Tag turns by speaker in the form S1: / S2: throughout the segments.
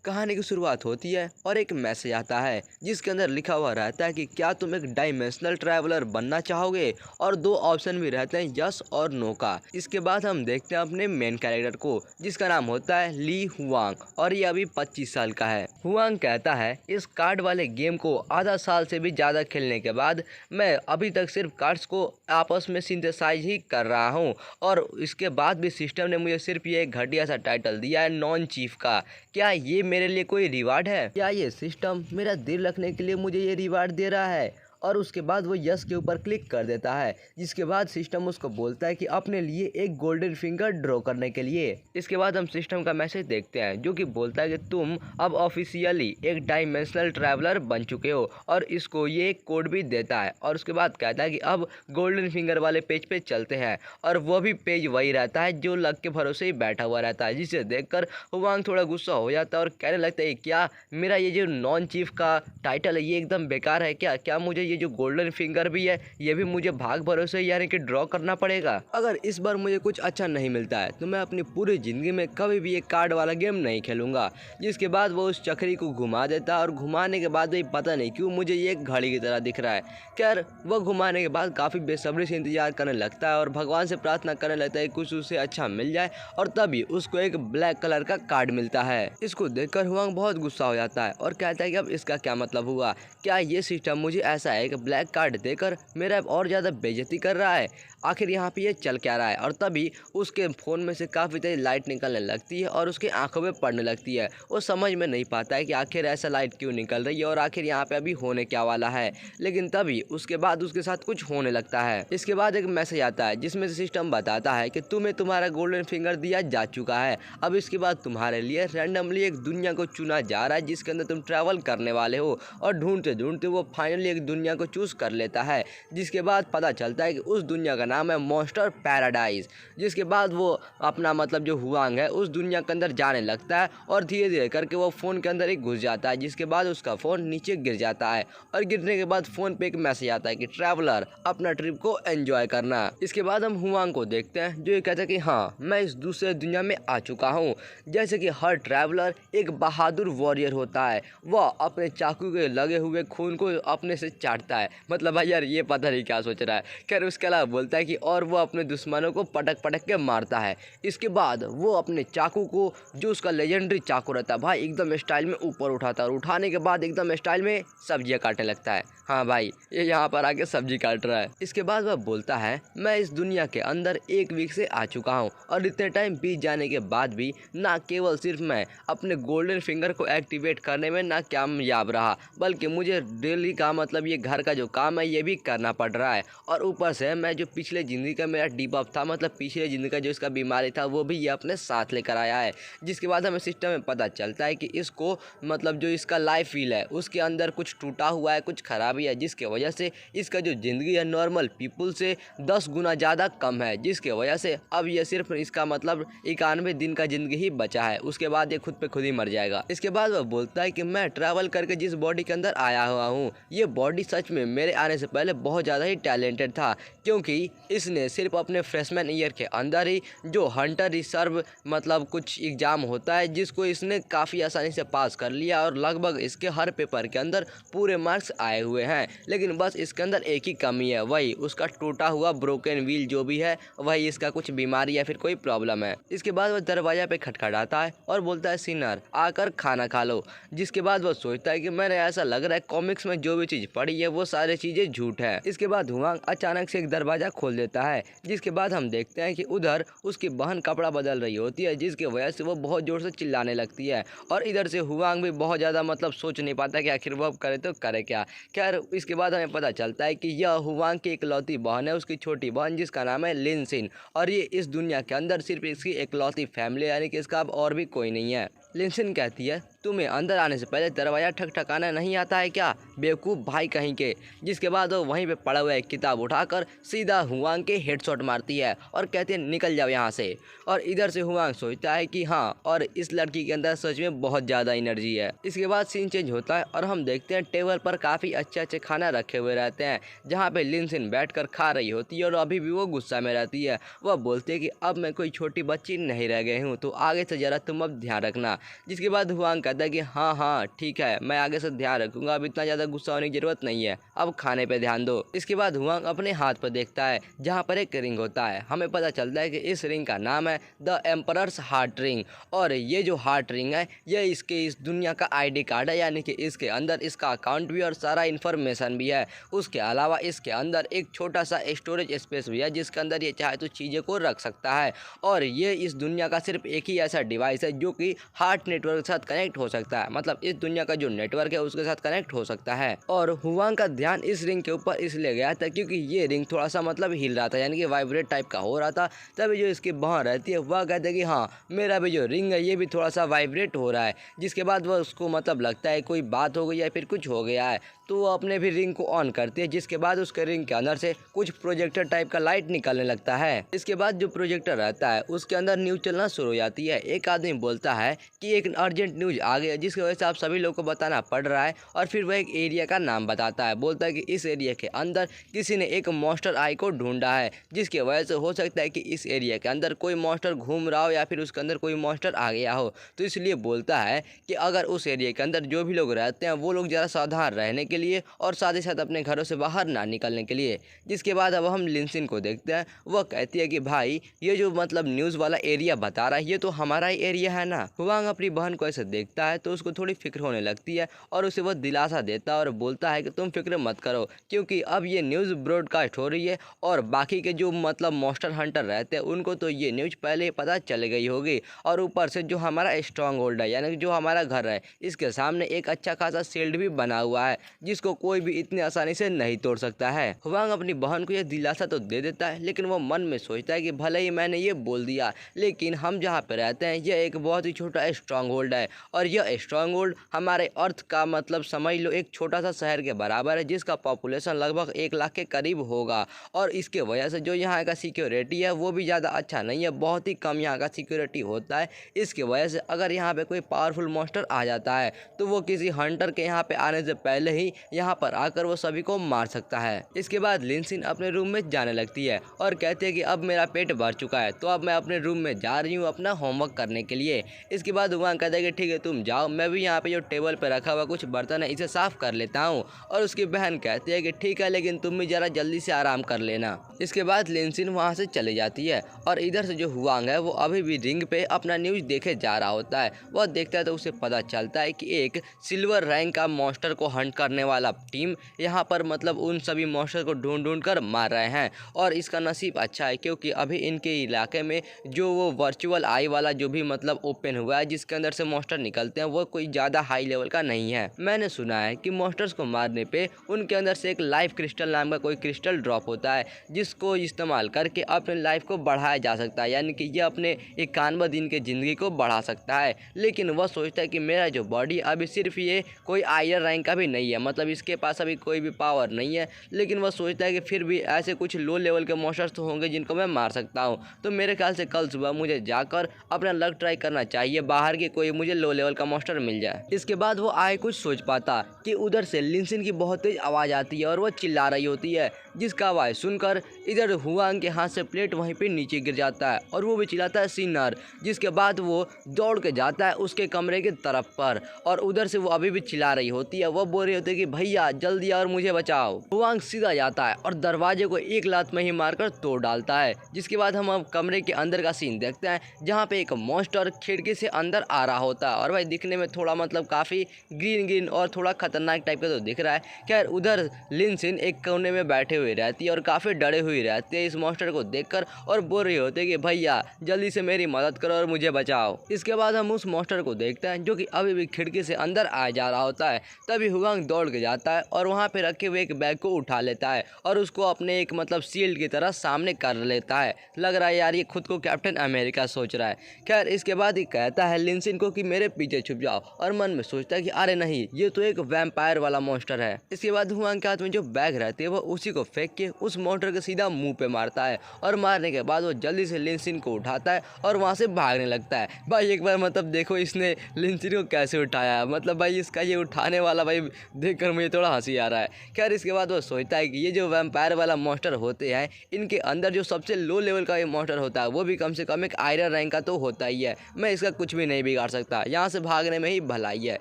S1: कहानी की शुरुआत होती है और एक मैसेज आता है जिसके अंदर लिखा हुआ रहता है कि क्या तुम एक डायमेंशनल ट्रैवलर बनना चाहोगे, और दो ऑप्शन भी रहते हैं, यस और नो का। इसके बाद हम देखते हैं अपने मेन कैरेक्टर को जिसका नाम होता है ली हुआंग, और ये अभी 25 साल का है। हुआंग कहता है इस कार्ड वाले गेम को आधा साल से भी ज़्यादा खेलने के बाद मैं अभी तक सिर्फ कार्ड्स को आपस में सिंथेसाइज ही कर रहा हूँ, और इसके बाद भी सिस्टम ने मुझे सिर्फ ये एक घटिया सा टाइटल दिया है नॉन चीफ का। क्या ये मेरे लिए कोई रिवार्ड है? क्या ये सिस्टम मेरा दिल रखने के लिए मुझे ये रिवार्ड दे रहा है? और उसके बाद वो यस के ऊपर क्लिक कर देता है, जिसके बाद सिस्टम उसको बोलता है कि अपने लिए एक गोल्डन फिंगर ड्रॉ करने के लिए। इसके बाद हम सिस्टम का मैसेज देखते हैं जो कि बोलता है कि तुम अब ऑफिशियली एक डायमेंशनल ट्रैवलर बन चुके हो, और इसको ये एक कोड भी देता है। और उसके बाद कहता है कि अब गोल्डन फिंगर वाले पेज पे चलते हैं, और वो भी पेज वही रहता है जो लक के भरोसे ही बैठा हुआ रहता है, जिसे देखकर हुआंग थोड़ा गुस्सा हो जाता है और कहने लगता है क्या मेरा ये जो नॉन चीफ का टाइटल है ये एकदम बेकार है क्या? क्या मुझे ये जो गोल्डन फिंगर भी है ये भी मुझे भाग भरोसे यानी कि ड्रॉ करना पड़ेगा? अगर इस बार मुझे कुछ अच्छा नहीं मिलता है तो मैं अपनी पूरी जिंदगी में कभी भी एक कार्ड वाला गेम नहीं खेलूंगा। जिसके बाद वो उस चक्री को घुमा देता है, और घुमाने के बाद भी पता नहीं क्यों मुझे ये एक घड़ी की तरह दिख रहा है। खैर वो घुमाने के बाद काफ़ी बेसब्री से इंतजार करने लगता है और भगवान से प्रार्थना करने लगता है कुछ उसे अच्छा मिल जाए, और तभी उसको एक ब्लैक कलर का कार्ड मिलता है। इसको देखकर हुआंग बहुत गुस्सा हो जाता है और कहता है कि अब इसका क्या मतलब हुआ? क्या ये सिस्टम मुझे ऐसा है कि ब्लैक कार्ड देकर मेरा और ज़्यादा बेइज्जती कर रहा है? आखिर यहाँ पे ये चल क्या रहा है? और तभी उसके फ़ोन में से काफ़ी तेज लाइट निकलने लगती है और उसकी आंखों में पड़ने लगती है। वो समझ में नहीं पाता है कि आखिर ऐसा लाइट क्यों निकल रही है और आखिर यहाँ पे अभी होने क्या वाला है। लेकिन तभी उसके बाद उसके साथ कुछ होने लगता है। इसके बाद एक मैसेज आता है जिसमें से सिस्टम बताता है कि तुम्हें तुम्हारा गोल्डन फिंगर दिया जा चुका है। अब इसके बाद तुम्हारे लिए रैंडमली एक दुनिया को चुना जा रहा है जिसके अंदर तुम ट्रैवल करने वाले हो, और ढूंढते ढूंढते वो फाइनली एक दुनिया को चूज कर लेता है। जिसके बाद पता चलता है कि उस दुनिया का नाम है मॉन्स्टर पैराडाइज। जिसके बाद वो अपना मतलब जो हुआंग है उस दुनिया के अंदर जाने लगता है, और धीरे धीरे करके वो फ़ोन के अंदर ही घुस जाता है। जिसके बाद उसका फ़ोन नीचे गिर जाता है, और गिरने के बाद फ़ोन पे एक मैसेज आता है कि ट्रैवलर अपना ट्रिप को एंजॉय करना। इसके बाद हम हुआंग को देखते हैं जो ये कहता है कि हाँ मैं इस दूसरे दुनिया में आ चुका हूँ। जैसे कि हर ट्रैवलर एक बहादुर वॉरियर होता है, वह अपने चाकू के लगे हुए खून को अपने से चाटता है। मतलब भाई यार ये पता नहीं क्या सोच रहा है। खैर उसके अलावा बोलता है कि और वो अपने दुश्मनों को पटक पटक के मारता है। इसके बाद वो अपने चाकू को, जो उसका लेजेंडरी चाकू रहता है भाई, एकदम स्टाइल में ऊपर उठाता है, और उठाने के बाद एकदम स्टाइल में सब्जियां काटने लगता है। हाँ भाई ये यहाँ पर आके सब्जी काट रहा है। इसके बाद वह बोलता है मैं इस दुनिया के अंदर 1 वीक से आ चुका हूँ, और इतने टाइम बीत जाने के बाद भी ना केवल सिर्फ मैं अपने गोल्डन फिंगर को एक्टिवेट करने में ना कामयाब रहा, बल्कि मुझे डेली का मतलब ये घर का जो काम है ये भी करना पड़ रहा है। और ऊपर से मैं जो पिछले ज़िंदगी का मेरा डिबअप था, मतलब पिछले ज़िंदगी का जो इसका बीमारी था, वो भी ये अपने साथ लेकर आया है। जिसके बाद हमें सिस्टम में पता चलता है कि इसको मतलब जो इसका लाइफ फील है उसके अंदर कुछ टूटा हुआ है, कुछ खराबी है, जिसकी वजह से इसका जो ज़िंदगी है नॉर्मल पीपल से 10 गुना ज़्यादा कम है। जिसके वजह से अब ये सिर्फ इसका मतलब 91 दिन का ज़िंदगी ही बचा है, उसके बाद ये खुद पे खुद ही मर जाएगा। इसके बाद वह बोलता है कि मैं ट्रैवल करके जिस बॉडी के अंदर आया हुआ हूँ, ये बॉडी सच में मेरे आने से पहले बहुत ज़्यादा ही टैलेंटेड था, क्योंकि इसने सिर्फ अपने फ्रेशमैन ईयर के अंदर ही जो हंटर रिजर्व मतलब कुछ एग्ज़ाम होता है जिसको इसने काफ़ी आसानी से पास कर लिया, और लगभग इसके हर पेपर के अंदर पूरे मार्क्स आए हुए हैं। लेकिन बस इसके अंदर एक ही कमी है, वही उसका टूटा हुआ ब्रोकन व्हील जो भी है, वही इसका कुछ बीमारी या फिर कोई प्रॉब्लम है। इसके बाद वह दरवाजा पे खटखटाता है और बोलता है सिनर आकर खाना खा लो। जिसके बाद वह सोचता है कि मैंने ऐसा लग रहा है कॉमिक्स में जो भी चीज़ पढ़ी है वो सारी चीज़ें झूठ है। इसके बाद हुआंग अचानक से एक दरवाज़ा खोल देता है, जिसके बाद हम देखते हैं कि उधर उसकी बहन कपड़ा बदल रही होती है, जिसकी वजह से वो बहुत ज़ोर से चिल्लाने लगती है। और इधर से हुआंग भी बहुत ज़्यादा मतलब सोच नहीं पाता कि आखिर वो अब करे तो करे क्या। खैर इसके बाद हमें पता चलता है कि यह हुआंग की इकलौती बहन है, उसकी छोटी बहन जिसका नाम है लिनसिन, और ये इस दुनिया के अंदर सिर्फ इसकी इकलौती फैमिली, यानी कि इसका अब और भी कोई नहीं है। लिनसिन कहती है तुम्हें अंदर आने से पहले दरवाज़ा ठकठकाना नहीं आता है क्या, बेवकूफ़ भाई कहीं के। जिसके बाद वो वहीं पे पड़ा हुआ एक किताब उठाकर सीधा हुआंग के हेडशॉट मारती है और कहती है निकल जाओ यहाँ से। और इधर से हुआंग सोचता है कि हाँ, और इस लड़की के अंदर सच में बहुत ज़्यादा एनर्जी है। इसके बाद सीन चेंज होता है और हम देखते हैं टेबल पर काफ़ी अच्छे अच्छे खाना रखे हुए रहते हैं, जहाँ पे लिनसिन बैठकर खा रही होती है और अभी भी वो गुस्सा में रहती है। वह बोलती है कि अब मैं कोई छोटी बच्ची नहीं रह गई हूँ, तो आगे से ज़रा तुम अब ध्यान रखना। जिसके बाद हुआंग कहता कहता है कि हाँ हाँ ठीक है, मैं आगे से ध्यान रखूंगा, अब इतना ज़्यादा गुस्सा होने की जरूरत नहीं है, अब खाने पे ध्यान दो। इसके बाद हुआंग अपने हाथ पर देखता है जहाँ पर एक रिंग होता है। हमें पता चलता है कि इस रिंग का नाम है द एम्परर्स हार्ट रिंग, और ये जो हार्ट रिंग है ये इसके इस दुनिया का ID कार्ड है, यानी कि इसके अंदर इसका अकाउंट भी और सारा इन्फॉर्मेशन भी है। उसके अलावा इसके अंदर एक छोटा सा स्टोरेज स्पेस भी है जिसके अंदर ये चाहे तो चीज़ें को रख सकता है, और ये इस दुनिया का सिर्फ एक ही ऐसा डिवाइस है जो कि हार्ट नेटवर्क के साथ कनेक्ट हो सकता है, मतलब इस दुनिया का जो नेटवर्क है उसके साथ कनेक्ट हो सकता है। और हुआंग का ध्यान इस रिंग के ऊपर इसलिए गया था क्योंकि ये रिंग थोड़ा सा मतलब हिल रहा था, यानी कि वाइब्रेट टाइप का हो रहा था। तभी जो इसकी बहन रहती है वह कहते हैं कि हाँ मेरा भी जो रिंग है ये भी थोड़ा सा वाइब्रेट हो रहा है। जिसके बाद वह उसको मतलब लगता है कोई बात हो गई या फिर कुछ हो गया है, तो वो अपने भी रिंग को ऑन करती है, जिसके बाद उसके रिंग के अंदर से कुछ प्रोजेक्टर टाइप का लाइट निकलने लगता है। इसके बाद जो प्रोजेक्टर रहता है उसके अंदर न्यूज चलना शुरू हो जाती है। एक आदमी बोलता है कि एक अर्जेंट न्यूज आ गई है जिसकी वजह से आप सभी लोगों को बताना पड़ रहा है, और फिर वह एक एरिया का नाम बताता है। बोलता है कि इस एरिया के अंदर किसी ने एक मॉन्स्टर आई को ढूंढा है, जिसकी वजह से हो सकता है कि इस एरिया के अंदर कोई मॉन्स्टर घूम रहा हो या फिर उसके अंदर कोई मॉन्स्टर आ गया हो। तो इसलिए बोलता है कि अगर उस एरिया के अंदर जो भी लोग रहते हैं वो लोग ज़रा सावधान रहने के लिए और साथ ही साथ अपने घरों से बाहर ना निकलने के लिए। जिसके बाद अब हम लिनसिन को देखते हैं। वह कहती है कि भाई ये जो मतलब न्यूज़ वाला एरिया बता रहा है ये तो हमारा ही एरिया है ना। हुआंग अपनी बहन को ऐसे देखता है तो उसको थोड़ी फिक्र होने लगती है, और उसे वह दिलासा देता है और बोलता है कि तुम फिक्र मत करो, क्योंकि अब ये न्यूज़ ब्रॉडकास्ट हो रही है और बाकी के जो मतलब मॉन्स्टर हंटर रहते हैं उनको तो ये न्यूज़ पहले ही पता चल गई होगी। और ऊपर से जो हमारा स्ट्रॉन्ग होल्ड है, यानी कि जो हमारा घर है, इसके सामने एक अच्छा खासा शील्ड भी बना हुआ है जिसको कोई भी इतनी आसानी से नहीं तोड़ सकता है। हुआंग अपनी बहन को यह दिलासा तो दे देता है, लेकिन वो मन में सोचता है कि भले ही मैंने ये बोल दिया, लेकिन हम जहाँ पे रहते हैं यह एक बहुत ही छोटा स्ट्रॉन्ग होल्ड है, और यह स्ट्रॉन्ग होल्ड हमारे अर्थ का मतलब समझ लो एक छोटा सा शहर के बराबर है जिसका पॉपुलेशन लगभग 1 लाख के करीब होगा। और इसके वजह से जो यहाँ का सिक्योरिटी है वो भी ज़्यादा अच्छा नहीं है, बहुत ही कम यहाँ का सिक्योरिटी होता है। इसकी वजह से अगर यहाँ पे कोई पावरफुल मॉन्स्टर आ जाता है तो वो किसी हंटर के यहाँ पे आने से पहले ही यहाँ पर आकर वो सभी को मार सकता है। इसके बाद लिनसिन अपने रूम में जाने लगती है और कहती है कि अब मेरा पेट भर चुका है तो अब मैं अपने रूम में जा रही हूँ अपना होमवर्क करने के लिए। इसके बाद हुआंग कहता है कि ठीक है तुम जाओ, मैं भी यहाँ पे जो टेबल पे रखा हुआ कुछ बर्तन है इसे साफ कर लेता हूँ। और उसकी बहन कहती है कि ठीक है लेकिन तुम भी ज़रा जल्दी से आराम कर लेना। इसके बाद लिनसिन वहाँ से चली जाती है, और इधर से जो हुआंग है वो अभी भी रिंग पे अपना न्यूज़ देखे जा रहा होता है। वह देखता है तो उसे पता चलता है कि एक सिल्वर रैंक का मॉन्स्टर को हंट करने वाला टीम यहाँ पर मतलब उन सभी मॉन्स्टर को ढूंढ ढूंढ कर मार रहे हैं। और इसका नसीब अच्छा है क्योंकि अभी इनके इलाके में जो वो वर्चुअल आई वाला जो भी मतलब ओपन हुआ है जिसके अंदर से मॉन्स्टर निकलते हैं वो कोई ज़्यादा हाई लेवल का नहीं है। मैंने सुना है कि मॉन्स्टर्स को मारने पे उनके अंदर से एक लाइफ क्रिस्टल नाम का कोई क्रिस्टल ड्रॉप होता है जिसको इस्तेमाल करके अपने लाइफ को बढ़ाया जा सकता है, यानी कि ये अपने 91 दिन की ज़िंदगी को बढ़ा सकता है। लेकिन वह सोचता है कि मेरा जो बॉडी अभी सिर्फ ये कोई हायर रैंक का भी नहीं है, मतलब इसके पास अभी कोई भी पावर नहीं है, लेकिन वह सोचता है कि फिर भी ऐसे कुछ लो लेवल के मॉन्स्टर्स तो होंगे जिनको मैं मार सकता हूँ। तो मेरे ख्याल से कल सुबह मुझे जाकर अपना लक ट्राई करना चाहिए, बाहर की कोई मुझे लो लेवल का मॉन्स्टर मिल जाए। इसके बाद वो आए कुछ सोच पाता कि उधर से लिनसिन की बहुत तेज आवाज़ आती है और वह चिल्ला रही होती है, जिसका आवाज़ सुनकर इधर हुआंग के हाथ से प्लेट वहीं पे नीचे गिर जाता है और वो भी चिल्लाता है सिनर। जिसके बाद वो दौड़ के जाता है उसके कमरे की तरफ पर, और उधर से वो अभी भी चिल्ला रही होती है। वो बोल रही होती है कि भैया जल्दी और मुझे बचाओ। हुआंग सीधा जाता है और दरवाजे को एक लात में ही मारकर तोड़ डालता है। जिसके बाद हम अब कमरे के अंदर का सीन देखते हैं जहाँ पे एक मॉन्स्टर खिड़की से अंदर आ रहा होता है, और भाई दिखने में थोड़ा मतलब काफ़ी ग्रीन ग्रीन और थोड़ा खतरनाक टाइप का तो दिख रहा है। खैर उधर लिनसिन एक कोने में बैठे हुए रहती है और काफ़ी डरे हुए रहते हैं इस मॉन्स्टर को देखकर, और बोल रही होते हैं कि भैया जल्दी से मेरी मदद करो और मुझे बचाओ। इसके बाद हम उस मॉन्स्टर को देखते हैं जो कि अभी भी खिड़की से अंदर आ जा रहा होता है। तभी हुआंग दौड़ के जाता है और वहाँ पे रखे हुए एक बैग को उठा लेता है और उसको अपने एक मतलब शील्ड की तरह सामने कर लेता है। लग रहा है यार ये खुद को कैप्टन अमेरिका सोच रहा है। खैर इसके बाद ये कहता है लिनसिन को कि मेरे पीछे छुप जाओ, और मन में सोचता है कि अरे नहीं ये तो एक वैम्पायर वाला मॉन्स्टर है। इसके बाद हुआंग के हाथ में जो बैग रहती है वो उसी को फेंक के उस मॉन्स्टर के सीधा सीधा मुंह पे मारता है और मारने के बाद वो जल्दी से लिनसिन को उठाता है और वहाँ से भागने लगता है। भाई एक बार मतलब देखो इसने लिनसिन को कैसे उठाया, मतलब भाई इसका ये उठाने वाला भाई देखकर मुझे थोड़ा हंसी आ रहा है। खैर इसके बाद वो सोचता है कि ये जो वैम्पायर वाला मॉन्स्टर होते हैं इनके अंदर जो सबसे लो लेवल का ये मॉन्स्टर होता है वो भी कम से कम एक आयरन रैंक का तो होता ही है, मैं इसका कुछ भी नहीं बिगाड़ सकता, यहाँ से भागने में ही भलाई है।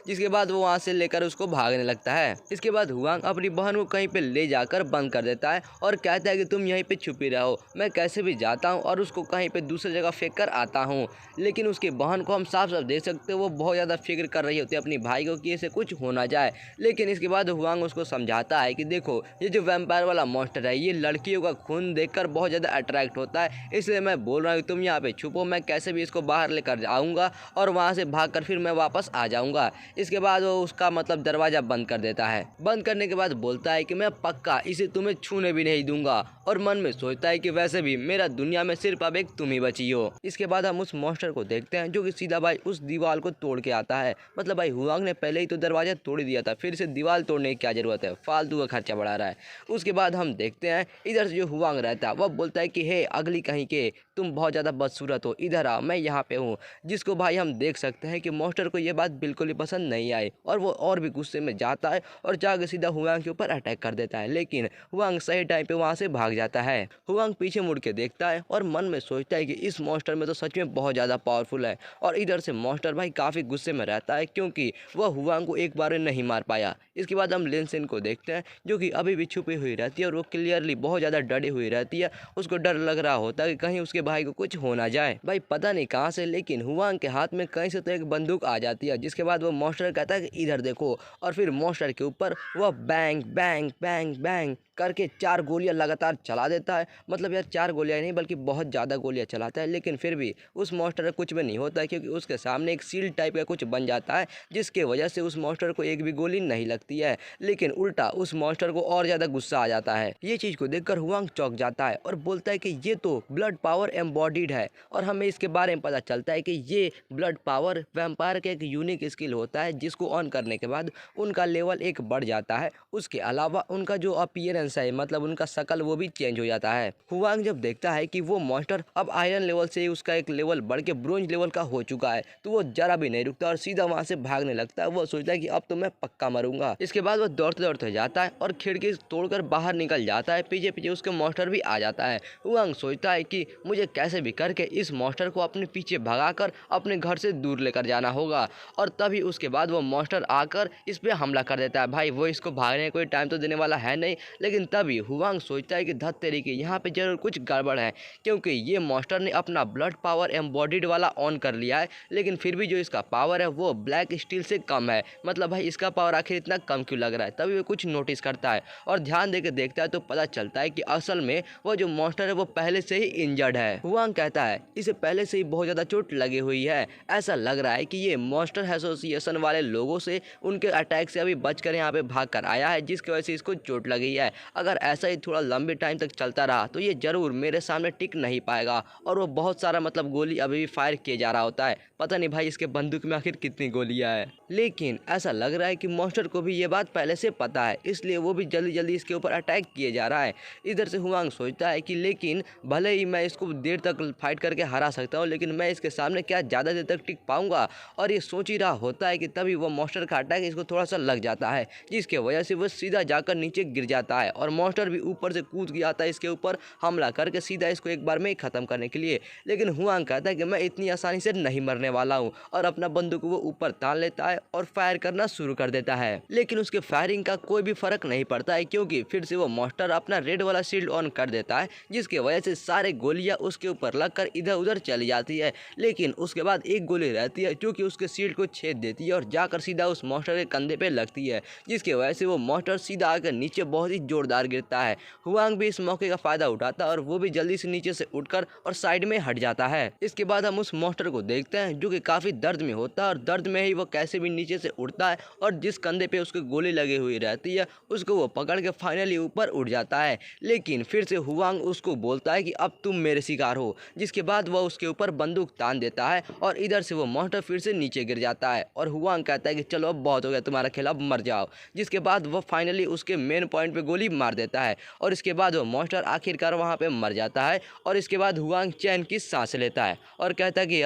S1: जिसके बाद वो वहाँ से लेकर उसको भागने लगता है। इसके बाद हुआंग अपनी बहन को कहीं पे ले जाकर बंद कर देता है और कहता है कि तुम यहीं पे छुपी रहो, मैं कैसे भी जाता हूँ और उसको कहीं पे दूसरी जगह फेंक कर आता हूँ। लेकिन उसकी बहन को हम साफ साफ देख सकते हैं वो बहुत ज़्यादा फिक्र कर रही होती है अपनी भाई को कि इसे कुछ हो ना जाए। लेकिन इसके बाद हुआंग उसको समझाता है कि देखो ये जो वैम्पायर वाला मॉन्स्टर है ये लड़कियों का खून देखकर बहुत ज़्यादा अट्रैक्ट होता है, इसलिए मैं बोल रहा हूँ तुम यहाँ पे छुपो, मैं कैसे भी इसको बाहर लेकर आऊँगा और वहाँ से भागकर फिर मैं वापस आ जाऊँगा। इसके बाद वो उसका मतलब दरवाज़ा बंद कर देता है। बंद करने के बाद बोलता है कि मैं पक्का इसे तुम्हें छूने भी नहीं दूंगा, और मन में सोचता है कि वैसे भी मेरा दुनिया में सिर्फ अब एक तुम ही बची हो। इसके बाद हम उस मॉन्स्टर को देखते हैं जो कि सीधा भाई उस दीवार को तोड़ के आता है। मतलब भाई हुआंग ने पहले ही तो दरवाजा तोड़ दिया था, फिर से दीवार तोड़ने की क्या जरूरत है, फालतू का खर्चा बढ़ा रहा है। उसके बाद हम देखते हैं इधर से जो हुआंग रहता है वह बोलता है कि हे अगली कहीं के, तुम बहुत ज़्यादा बदसूरत हो, इधर आ, मैं यहाँ पे हूँ। जिसको भाई हम देख सकते हैं कि मॉन्स्टर को ये बात बिल्कुल ही पसंद नहीं आई और वो और भी गुस्से में जाता है और जाकर सीधा हुआंग के ऊपर अटैक कर देता है। लेकिन हुआंग सही टाइम पे वहाँ से भाग जाता है। हुआंग पीछे मुड़ के देखता है और मन में सोचता है कि इस मॉन्स्टर में तो सच में बहुत ज़्यादा पावरफुल है। और इधर से मॉन्स्टर भाई काफ़ी गुस्से में रहता है क्योंकि वह हुआंग को एक बार नहीं मार पाया। इसके बाद हम लिनसिन को देखते हैं जो कि अभी भी छुपी हुई रहती है और वो क्लियरली बहुत ज़्यादा डरी हुई रहती है। उसको डर लग रहा होता है कि कहीं उसके भाई को कुछ हो ना जाए। भाई पता नहीं कहाँ से लेकिन हुआंग के हाथ में कहीं से तो एक बंदूक आ जाती है। जिसके बाद वो मॉन्स्टर कहता है कि इधर देखो, और फिर मॉन्स्टर के ऊपर वह बैंग बैंग बैंग बैंग करके 4 गोलियां लगातार चला देता है। मतलब यार 4 गोलियां नहीं बल्कि बहुत ज़्यादा गोलियां चलाता है, लेकिन फिर भी उस मॉन्स्टर का कुछ भी नहीं होता है क्योंकि उसके सामने एक सील टाइप का कुछ बन जाता है जिसके वजह से उस मॉन्स्टर को एक भी गोली नहीं लगती है। लेकिन उल्टा उस मॉन्स्टर को और ज़्यादा गुस्सा आ जाता है। ये चीज़ को देखकर हुआंग चौंक जाता है और बोलता है कि ये तो ब्लड पावर एम्बॉडीड है। और हमें इसके बारे में पता चलता है कि ये ब्लड पावर वैम्पायर का एक यूनिक स्किल होता है जिसको ऑन करने के बाद उनका लेवल एक बढ़ जाता है। उसके अलावा उनका जो अपीयरेंस है मतलब उनका शकल वो भी चेंज हो जाता है। हुआंग जब देखता है कि वो मॉन्स्टर अब आयरन लेवल से उसका एक लेवल बढ़ के ब्रोंज लेवल का हो चुका है तो वो जरा भी नहीं रुकता और सीधा वहां से भागने लगता है। वो सोचता है कि अब तो मैं पक्का मरूंगा। इसके बाद वो दौड़ते दौड़ते जाता है और खिड़की तोड़कर बाहर निकल जाता है। पीछे पीछे उसके मॉन्स्टर भी आ जाता है। हुआंग सोचता है कि मुझे कैसे भी करके इस मॉन्स्टर को अपने पीछे भगाकर अपने घर से दूर लेकर जाना होगा। और तभी उसके बाद वो मॉन्स्टर आकर इस पे हमला कर देता है। भाई वो इसको भागने का कोई टाइम तो देने वाला है नहीं, लेकिन तभी हुआंग सोचता है कि धत तेरी की यहाँ पे जरूर कुछ गड़बड़ है क्योंकि ये मॉन्स्टर ने अपना ब्लड पावर एम्बॉडीड वाला ऑन कर लिया है, लेकिन फिर भी जो इसका पावर है वो ब्लैक स्टील से कम है। मतलब भाई इसका पावर आखिर इतना कम क्यों लग रहा है। तभी वो कुछ नोटिस करता है और ध्यान देकर देखता है तो पता चलता है कि असल में वो जो मॉन्स्टर है वो पहले से ही इंजर्ड है। हुआंग कहता है इसे पहले से ही बहुत ज़्यादा चोट लगी हुई है, ऐसा लग रहा है कि ये मॉन्स्टर एसोसिएशन वाले लोगों से उनके अटैक से अभी बचकर यहाँ पे भाग कर आया है जिसकी वजह से इसको चोट लगी है। अगर ऐसा ही थोड़ा लंबे टाइम तक चलता रहा तो ये जरूर मेरे सामने टिक नहीं पाएगा। और वो बहुत सारा मतलब गोली अभी भी फायर किए जा रहा होता है। पता नहीं भाई इसके बंदूक में आखिर कितनी गोलियां हैं, लेकिन ऐसा लग रहा है कि मॉन्स्टर को भी ये बात पहले से पता है, इसलिए वो भी जल्दी जल्दी इसके ऊपर अटैक किए जा रहा है। इधर से हुआंग सोचता है कि लेकिन भले ही मैं इसको देर तक फाइट करके हरा सकता हूँ, लेकिन मैं इसके सामने क्या ज़्यादा देर तक टिक पाऊंगा। और ये सोच ही रहा होता है कि तभी वो मॉन्स्टर का अटैक इसको थोड़ा सा लग जाता है जिसकी वजह से वो सीधा जाकर नीचे गिर जाता है और मॉन्स्टर भी ऊपर से कूद गया था इसके ऊपर हमला करके सीधा इसको एक बार में ही खत्म करने के लिए। लेकिन हुआंग कहता है कि मैं इतनी आसानी से नहीं मरने वाला हूँ और अपना बंदूक वो ऊपर तान लेता है और फायर करना शुरू कर देता है। लेकिन उसके फायरिंग का कोई भी फर्क नहीं पड़ता है क्योंकि फिर से वो मॉन्स्टर अपना रेड वाला शील्ड ऑन कर देता है जिसकी वजह से सारे गोलियां उसके ऊपर लगकर इधर उधर चली जाती है। लेकिन उसके बाद एक गोली रहती है जो कि उसके शील्ड को छेद देती है और जाकर सीधा उस मॉन्स्टर के कंधे पे लगती है जिसकी वजह से वो मॉन्स्टर सीधा आकर नीचे बहुत ही जोरदार गिरता है। हुआंग भी इस मौके का फायदा उठाता है और वो भी जल्दी से नीचे से उठकर और साइड में हट जाता है। इसके बाद हम उस मॉन्स्टर को देखते हैं जो कि काफी दर्द में होता है और दर्द में ही वो कैसे भी नीचे से उठता है और जिस कंधे पे उसके गोली लगी हुई रहती है उसको वो पकड़ के फाइनली ऊपर उठ जाता है। लेकिन फिर से हुआंग उसको बोलता है कि अब तुम मेरे शिकार हो, जिसके बाद वह उसके ऊपर बंदूक तान देता है और इधर से वो मॉन्स्टर फिर से नीचे गिर जाता है और हुआंग कहता है कि चलो अब बहुत हो गया तुम्हारा खेल, अब मर जाओ। जिसके बाद वह फाइनली उसके मेन पॉइंट पे गोली गोली मार देता है और इसके बाद वो मॉन्स्टर आखिरकार वहाँ पे मर जाता है। और इसके बाद हुआंग चैन की सांस लेता है और कहता है कि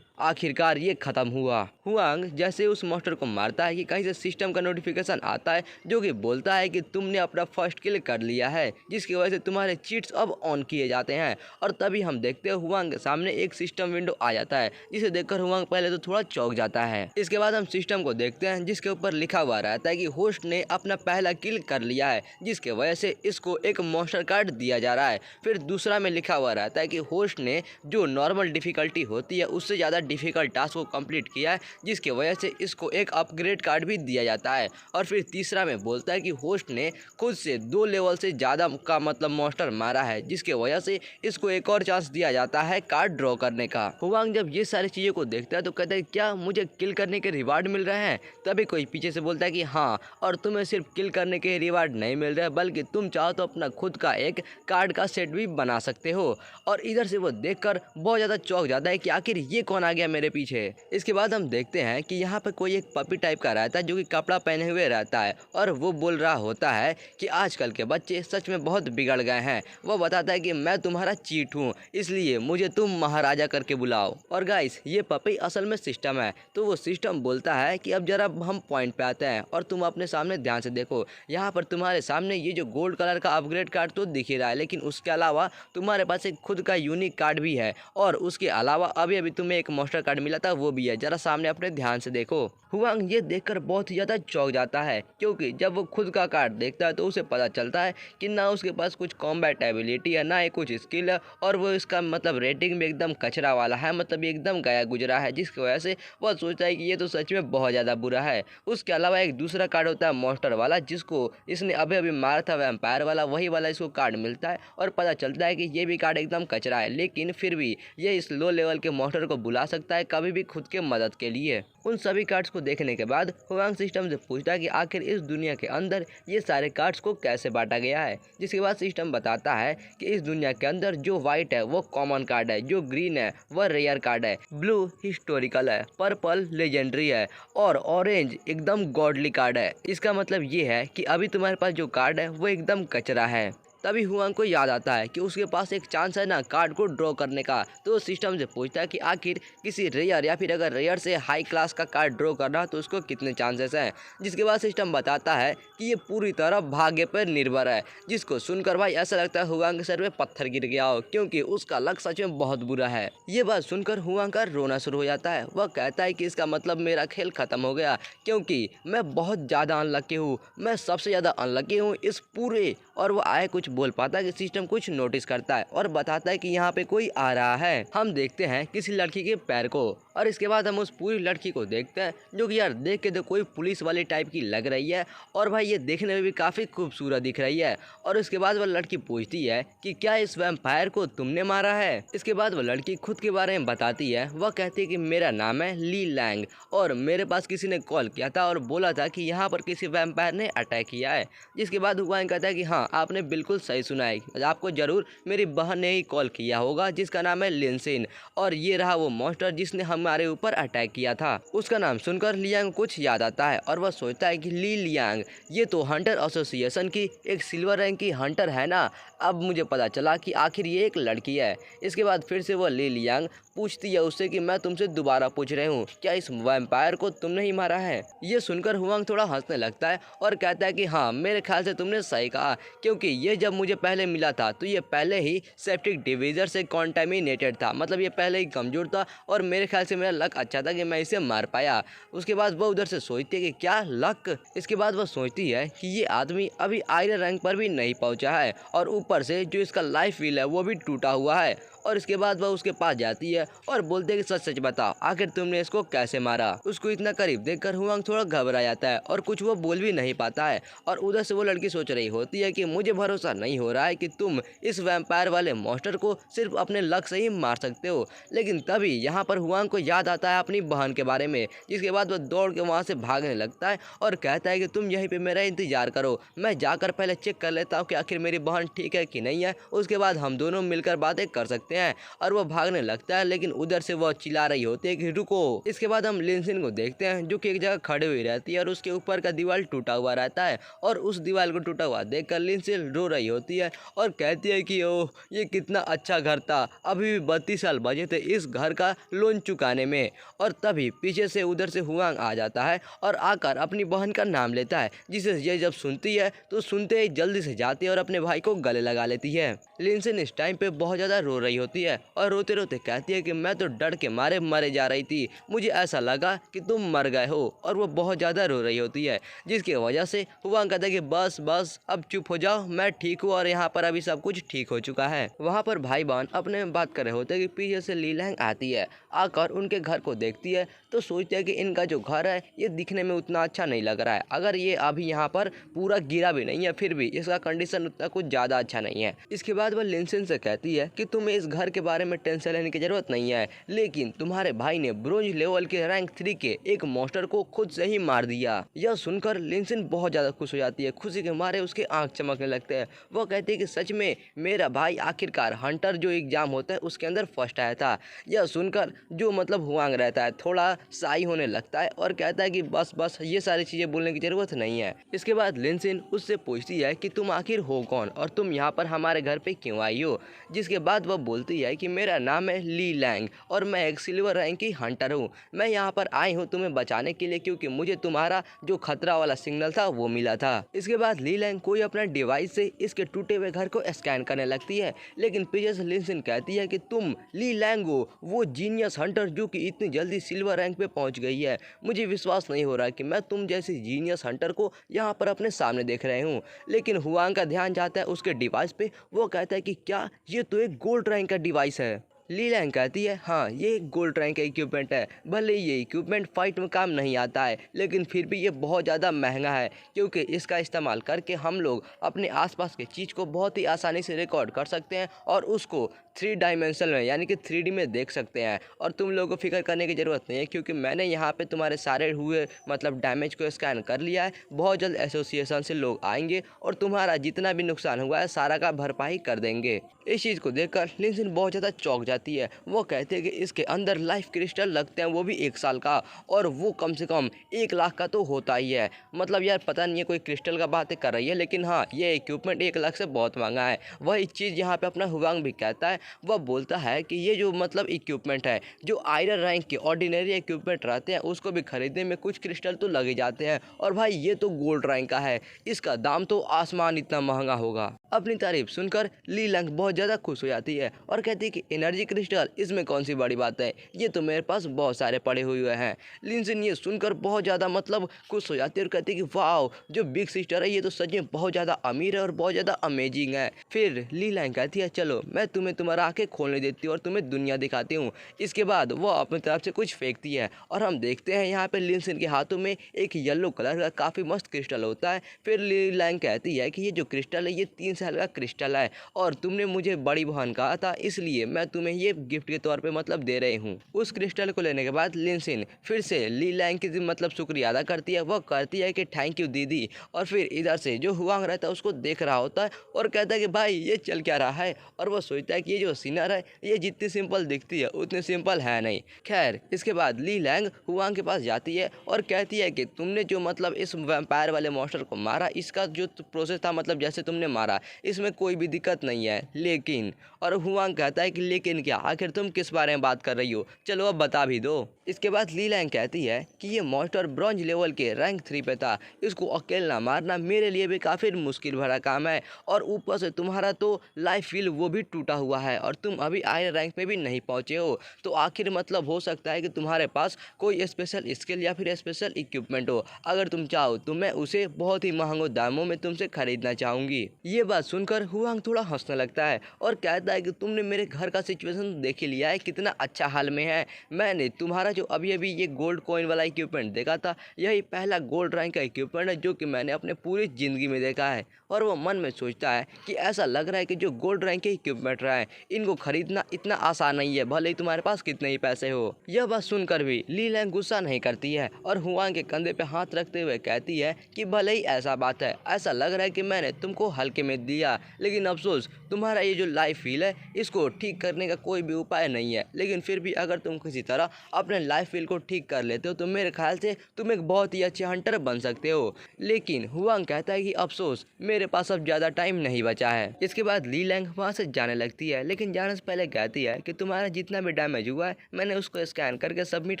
S1: आखिरकार ये खत्म हुआ। हुआंग जैसे उस मॉन्स्टर को मारता है कि कहीं से सिस्टम का नोटिफिकेशन आता है जो कि बोलता है कि तुमने अपना फर्स्ट किल कर लिया है, जिसकी वजह से तुम्हारे चीट्स अब ऑन किए जाते हैं। और तभी हम देखते हैं हुआंग के सामने एक सिस्टम विंडो आ जाता है, जिसे देखकर हुआंग पहले तो थोड़ा चौंक जाता है। इसके बाद हम सिस्टम को देखते हैं जिसके ऊपर लिखा हुआ रहता है कि होस्ट ने अपना पहला किल कर लिया है, जिसके वजह से इसको एक मॉन्स्टर कार्ड दिया जा रहा है। फिर दूसरा में लिखा हुआ रहता है कि होस्ट ने जो नॉर्मल डिफिकल्टी होती है उससे ज़्यादा डिफिकल्ट टास्क को कंप्लीट किया है, जिसकी वजह से इसको एक अपग्रेड कार्ड भी दिया जाता है। और फिर तीसरा में बोलता है कि होस्ट ने खुद से 2 लेवल से ज़्यादा का मतलब मॉन्स्टर मारा है, जिसके वजह से इसको एक और चांस दिया जाता है कार्ड ड्रॉ करने का। हुआंग जब ये सारी चीज़ों को देखता है तो कहता है क्या मुझे किल करने के रिवार्ड मिल रहे हैं? तभी कोई पीछे से बोलता है कि हाँ, और तुम्हें सिर्फ किल करने के रिवार्ड नहीं मिल रहे बल्कि तुम चाहो तो अपना खुद का एक कार्ड का सेट भी बना सकते हो। और इधर से वो देखकर बहुत ज़्यादा चौंक जाता है कि आखिर ये कौन आ गया मेरे पीछे। इसके बाद हम देखते हैं कि यहाँ पर कोई एक पपी टाइप का रहता है जो कि कपड़ा पहने हुए रहता है और वो बोल रहा होता है कि आजकल के बच्चे सच में बहुत बिगड़ गए हैं। वो बताता है कि मैं तुम्हारा चीट हूँ, इसलिए मुझे तुम महाराजा करके बुलाओ। और गाइस, ये पपी असल में सिस्टम है। तो वो सिस्टम बोलता है कि अब जरा हम पॉइंट पे आते हैं और तुम अपने सामने ध्यान से देखो। यहाँ पर तुम्हारे सामने ये जो गोल्ड कलर का अपग्रेड कार्ड तो दिख ही रहा है, लेकिन उसके अलावा तुम्हारे पास एक खुद का यूनिक कार्ड भी है और उसके अलावा अभी अभी तुम्हें एक मॉन्स्टर कार्ड मिला था वो भी है, जरा सामने अपने ध्यान से देखो। हुआंग ये देखकर बहुत ही ज़्यादा चौंक जाता है, क्योंकि जब वो खुद का कार्ड देखता है तो उसे पता चलता है कि ना उसके पास कुछ कॉम्बैट एबिलिटी है, ना ही कुछ स्किल है, और वो इसका मतलब रेटिंग भी एकदम कचरा वाला है, मतलब एकदम गया गुजरा है, जिसकी वजह से वह सोचता है कि ये तो सच में बहुत ज़्यादा बुरा है। उसके अलावा एक दूसरा कार्ड होता है मॉन्स्टर वाला, जिसको इसने अभी अभी मारा था वैम्पायर वाला, वही वाला इसको कार्ड मिलता है और पता चलता है कि ये भी कार्ड एकदम कचरा है, लेकिन फिर भी ये इस लो लेवल के मॉन्स्टर को बुला सकता है कभी भी खुद के मदद के लिए। उन सभी कार्ड्स को देखने के बाद हुआंग सिस्टम से पूछता है कि आखिर इस दुनिया के अंदर ये सारे कार्ड्स को कैसे बांटा गया है, जिसके बाद सिस्टम बताता है कि इस दुनिया के अंदर जो व्हाइट है वो कॉमन कार्ड है, जो ग्रीन है वह रेयर कार्ड है, ब्लू हिस्टोरिकल है, पर्पल लेजेंडरी है और ऑरेंज एकदम गॉडली कार्ड है। इसका मतलब ये है कि अभी तुम्हारे पास जो कार्ड है वो एकदम कचरा है। तभी हुआंग को याद आता है कि उसके पास एक चांस है ना कार्ड को ड्रॉ करने का। तो वो सिस्टम से पूछता है कि आखिर किसी रेयर या फिर अगर रेयर से हाई क्लास का कार्ड ड्रॉ करना तो उसको कितने चांसेस हैं, जिसके बाद सिस्टम बताता है कि ये पूरी तरह भाग्य पर निर्भर है। जिसको सुनकर भाई ऐसा लगता है हुआंग के सर पे पत्थर गिर गया हो, क्योंकि उसका लक सच में बहुत बुरा है। ये बात सुनकर हुआंग का रोना शुरू हो जाता है। वह कहता है कि इसका मतलब मेरा खेल खत्म हो गया, क्योंकि मैं बहुत ज़्यादा अनलकी हूँ, मैं सबसे ज़्यादा अनलकी हूँ इस पूरे। और वो आए कुछ बोल पाता है कि सिस्टम कुछ नोटिस करता है और बताता है कि यहाँ पे कोई आ रहा है। हम देखते हैं किसी लड़की के पैर को और इसके बाद हम उस पूरी लड़की को देखते हैं, जो कि यार देख के तो कोई पुलिस वाली टाइप की लग रही है और भाई ये देखने में भी काफ़ी खूबसूरत दिख रही है। और उसके बाद वह लड़की पूछती है कि क्या इस वैम्पायर को तुमने मारा है। इसके बाद वह लड़की खुद के बारे में बताती है। वह कहती है कि मेरा नाम है ली लैंग और मेरे पास किसी ने कॉल किया था और बोला था कि यहाँ पर किसी वैम्पायर ने अटैक किया है। जिसके बाद हुआंग कहता है कि हाँ, आपने बिल्कुल सही सुना है, आपको जरूर मेरी बहन ने ही कॉल किया होगा, जिसका नाम है लिनसिन, और ये रहा वो मॉन्स्टर जिसने हमारे ऊपर अटैक किया था। उसका नाम सुनकर लियांग कुछ याद आता है और वह सोचता है कि ली लियांग ये तो हंटर एसोसिएशन की एक सिल्वर रैंक की हंटर है ना। अब मुझे पता चला कि आखिर ये एक लड़की है। इसके बाद फिर से वह ली लियांग पूछती है उससे कि मैं तुमसे दोबारा पूछ रही हूँ, क्या इस वैम्पायर को तुमने ही मारा है। ये सुनकर हुआंग थोड़ा हंसने लगता है और कहता है कि हाँ, मेरे ख्याल से तुमने सही कहा, क्योंकि ये जब मुझे पहले मिला था तो ये पहले ही सेप्टिक डिवीजर से कॉन्टामिनेटेड था, मतलब ये पहले ही कमजोर था और मेरे ख्याल से मेरा लक अच्छा था कि मैं इसे मार पाया। उसके बाद वह उधर से सोचती है कि क्या लक। इसके बाद वह सोचती है कि ये आदमी अभी आयरन रैंक पर भी नहीं पहुंचा है और ऊपर से जो इसका लाइफ व्हील है वो भी टूटा हुआ है। और इसके बाद वह उसके पास जाती है और बोलते है कि सच सच बताओ, आखिर तुमने इसको कैसे मारा। उसको इतना करीब देखकर हुआंग थोड़ा घबरा जाता है और कुछ वो बोल भी नहीं पाता है। और उधर से वो लड़की सोच रही होती है कि मुझे भरोसा नहीं हो रहा है कि तुम इस वैम्पायर वाले मॉन्स्टर को सिर्फ अपने लक से ही मार सकते हो। लेकिन तभी यहाँ पर हुआंग को याद आता है अपनी बहन के बारे में, जिसके बाद वह दौड़ के वहाँ से भागने लगता है और कहता है कि तुम यहीं पे मेरा इंतजार करो, मैं जाकर पहले चेक कर लेता हूँ कि आखिर मेरी बहन ठीक है कि नहीं है, उसके बाद हम दोनों मिलकर बातें कर सकते हैं। हैं और वो भागने लगता है, लेकिन उधर से वो चिल्ला रही होती है कि रुको। इसके बाद हम लिनसिन को देखते हैं जो कि एक जगह खड़े हुई रहती है और उसके ऊपर का दीवार टूटा हुआ रहता है और उस दीवार को टूटा हुआ देखकर लिनसिन रो रही होती है और कहती है कि ओह ये कितना अच्छा घर था, अभी भी 32 साल बचे थे इस घर का लोन चुकाने में। और तभी पीछे से उधर से हुआंग आ जाता है और आकर अपनी बहन का नाम लेता है, जिसे ये जब सुनती है तो सुनते ही जल्दी से जाती है और अपने भाई को गले लगा लेती है। लिनसिन इस टाइम पे बहुत ज़्यादा रो रही होती है और रोते रोते कहती है कि मैं तो डर के मारे मरे जा रही थी, मुझे ऐसा लगा कि तुम मर गए हो। और वो बहुत ज़्यादा रो रही होती है, जिसकी वजह से हुआंग कहता है कि बस बस अब चुप हो जाओ, मैं ठीक हूँ और यहाँ पर अभी सब कुछ ठीक हो चुका है। वहाँ पर भाई बहन अपने में बात कर रहे होते हैं कि पीछे से ली लैंग आती है, आकर उनके घर को देखती है तो सोचती है कि इनका जो घर है ये दिखने में उतना अच्छा नहीं लग रहा है, अगर ये अभी यहाँ पर पूरा गिरा भी नहीं है फिर भी इसका कंडीशन उतना कुछ ज़्यादा अच्छा नहीं है। इसके बाद वह लिनसिन से कहती है कि तुम्हें इस घर के बारे में टेंशन लेने की जरूरत नहीं है, लेकिन तुम्हारे भाई ने ब्रोंज लेवल के रैंक 3 के एक मॉन्स्टर को खुद से ही मार दिया। यह सुनकर लिनसिन बहुत ज़्यादा खुश हो जाती है, खुशी के मारे उसके आंख चमकने लगते हैं। वह कहती है कि सच में मेरा भाई आखिरकार हंटर जो एग्जाम होता है उसके अंदर फर्स्ट आया था। यह सुनकर जो मतलब हुआंग रहता है थोड़ा शाई होने लगता है और कहता है कि बस बस ये सारी चीज़ें बोलने की ज़रूरत नहीं है। इसके बाद लिनसिन उससे पूछती है कि तुम आखिर हो कौन और तुम यहाँ पर हमारे घर पे क्यों आई हो, जिसके बाद वह बोलती है कि मेरा नाम है ली लैंग और मैं एक सिल्वर रैंक की हंटर हूँ। मैं यहाँ पर आई हूँ तुम्हें बचाने के लिए क्योंकि मुझे तुम्हारा जो खतरा वाला सिग्नल था वो मिला था। इसके बाद ली लैंग कोई अपना डिवाइस से इसके टूटे हुए घर को स्कैन करने लगती है, लेकिन पीछे से लिनसिन कहती है कि तुम ली लैंग हो, वो जीनियस हंटर जो कि इतनी जल्दी सिल्वर रैंक पे पहुंच गई है। मुझे विश्वास नहीं हो रहा कि मैं तुम जैसी जीनियस हंटर को यहाँ पर अपने सामने देख रहे हूँ। लेकिन हुआंग का ध्यान जाता है उसके डिवाइस पे, वो कहता है कि क्या ये तो एक गोल्ड रैंक का डिवाइस है। ली लैंग कहती है हाँ ये एक गोल्ड रैंक का इक्विपमेंट है, भले ये इक्विपमेंट फाइट में काम नहीं आता है लेकिन फिर भी ये बहुत ज़्यादा महंगा है, क्योंकि इसका इस्तेमाल करके हम लोग अपने आसपास के चीज़ को बहुत ही आसानी से रिकॉर्ड कर सकते हैं और उसको 3 डायमेंशन में यानी कि 3D में देख सकते हैं। और तुम लोगों को फिक्र करने की ज़रूरत नहीं है क्योंकि मैंने यहाँ पे तुम्हारे सारे हुए मतलब डैमेज को स्कैन कर लिया है। बहुत जल्द एसोसिएशन से लोग आएंगे और तुम्हारा जितना भी नुकसान हुआ है सारा का भरपाई कर देंगे। इस चीज़ को देखकर लिनसिन बहुत ज़्यादा चौंक जाती है। वो कहते हैं कि इसके अंदर लाइफ क्रिस्टल लगते हैं, वो भी 1 साल का, और वो कम से कम 1 लाख का तो होता ही है। मतलब यार पता नहीं है कोई क्रिस्टल का बातें कर रही है, लेकिन हाँ ये इक्विपमेंट 1 लाख से बहुत महंगा है। वही चीज़ यहाँ पे अपना हुआंग भी कहता है। वह बोलता है कि ये जो मतलब इक्विपमेंट है, जो आयरन रैंक के ऑर्डिनरी इक्विपमेंट रहते हैं उसको भी खरीदने में कुछ क्रिस्टल तो लगे जाते हैं, और भाई ये तो गोल्ड रैंक का है, इसका दाम तो आसमान इतना महंगा होगा। अपनी तारीफ सुनकर ली लैंग बहुत ज़्यादा खुश हो जाती है और कहती है कि एनर्जी क्रिस्टल इसमें कौन सी बड़ी बात है, ये तो मेरे पास बहुत सारे पड़े हुए हैं। लिनसिन ये सुनकर बहुत ज़्यादा मतलब खुश हो जाती है और कहती है कि वाह जो बिग सिस्टर है ये तो सच में बहुत ज़्यादा अमीर है और बहुत ज़्यादा अमेजिंग है। फिर ली लैंग कहती है चलो मैं तुम्हें तुम्हारा आंखें खोलने देती हूँ और तुम्हें दुनिया दिखाती हूँ। इसके बाद वो अपनी तरफ से कुछ फेंकती है और हम देखते हैं यहाँ पे लिनसिन के हाथों में एक येलो कलर का काफ़ी मस्त क्रिस्टल होता है। फिर ली लैंग कहती है कि ये जो क्रिस्टल है ये 3 साल का क्रिस्टल है और तुमने मुझे बड़ी बहन कहा था, इसलिए मैं तुम्हें ये गिफ्ट के तौर पे मतलब दे रही हूँ। उस क्रिस्टल को लेने के बाद लिनसिन फिर से ली लैंग की मतलब शुक्रिया अदा करती है। वह कहती है कि थैंक यू दीदी, और फिर इधर से जो हुआंग रहता है उसको देख रहा होता है और कहता है कि भाई ये चल क्या रहा है, और वह सोचता है कि ये जो सिनर है ये जितनी सिंपल दिखती है उतनी सिंपल है नहीं। खैर इसके बाद ली लैंग हुआंग के पास जाती है और कहती है कि तुमने जो मतलब इस वैम्पायर वाले मॉन्स्टर को मारा, इसका जो प्रोसेस था मतलब जैसे तुमने मारा इसमें कोई भी दिक्कत नहीं है, लेकिन, और हुआंग कहता है कि लेकिन क्या, आखिर तुम किस बारे में बात कर रही हो, चलो अब बता भी दो। इसके बाद ली लैंग कहती है कि ये मॉन्स्टर ब्रॉन्ज लेवल के रैंक 3 पे था, इसको अकेला मारना मेरे लिए भी काफ़ी मुश्किल भरा काम है, और ऊपर से तुम्हारा तो लाइफ फील वो भी टूटा हुआ है और तुम अभी आयरन रैंक पे भी नहीं पहुंचे हो, तो आखिर मतलब हो सकता है कि तुम्हारे पास कोई स्पेशल स्किल या फिर स्पेशल इक्विपमेंट हो। अगर तुम चाहो तो मैं उसे बहुत ही महंगे दामों में तुमसे खरीदना चाहूँगी। ये बात सुनकर हुआंग थोड़ा हंसने लगता है और कहता है कि तुमने मेरे घर का सिचुएशन देख लिया है कितना अच्छा हाल में है। मैंने तुम्हारा जो अभी अभी ये गोल्ड कॉइन वाला इक्विपमेंट देखा था, यही पहला गोल्ड रैंक का इक्विपमेंट है जो कि मैंने अपने पूरी ज़िंदगी में देखा है। और वो मन में सोचता है कि ऐसा लग रहा है कि जो गोल्ड रैंक के इक्विपमेंट रहा है इनको खरीदना इतना आसान नहीं है, भले ही तुम्हारे पास कितने ही पैसे हो। यह बात सुनकर भी ली लैंग गुस्सा नहीं करती है और हुआंग के कंधे पे हाथ रखते हुए कहती है कि भले ही ऐसा बात है, ऐसा लग रहा है कि मैंने तुमको हल्के में दिया, लेकिन अफसोस तुम्हारा ये जो लाइफ फील है इसको ठीक करने का कोई भी उपाय नहीं है। लेकिन फिर भी अगर तुम किसी तरह अपने लाइफ फील को ठीक कर लेते हो तो मेरे ख्याल से तुम एक बहुत ही अच्छे हंटर बन सकते हो। लेकिन हुआंग कहता है कि अफसोस मेरे पास अब ज़्यादा टाइम नहीं बचा है। इसके बाद ली लैंग वहाँ से जाने लगती है, लेकिन जाने से पहले कहती है कि तुम्हारा जितना भी डैमेज हुआ है मैंने उसको स्कैन करके सबमिट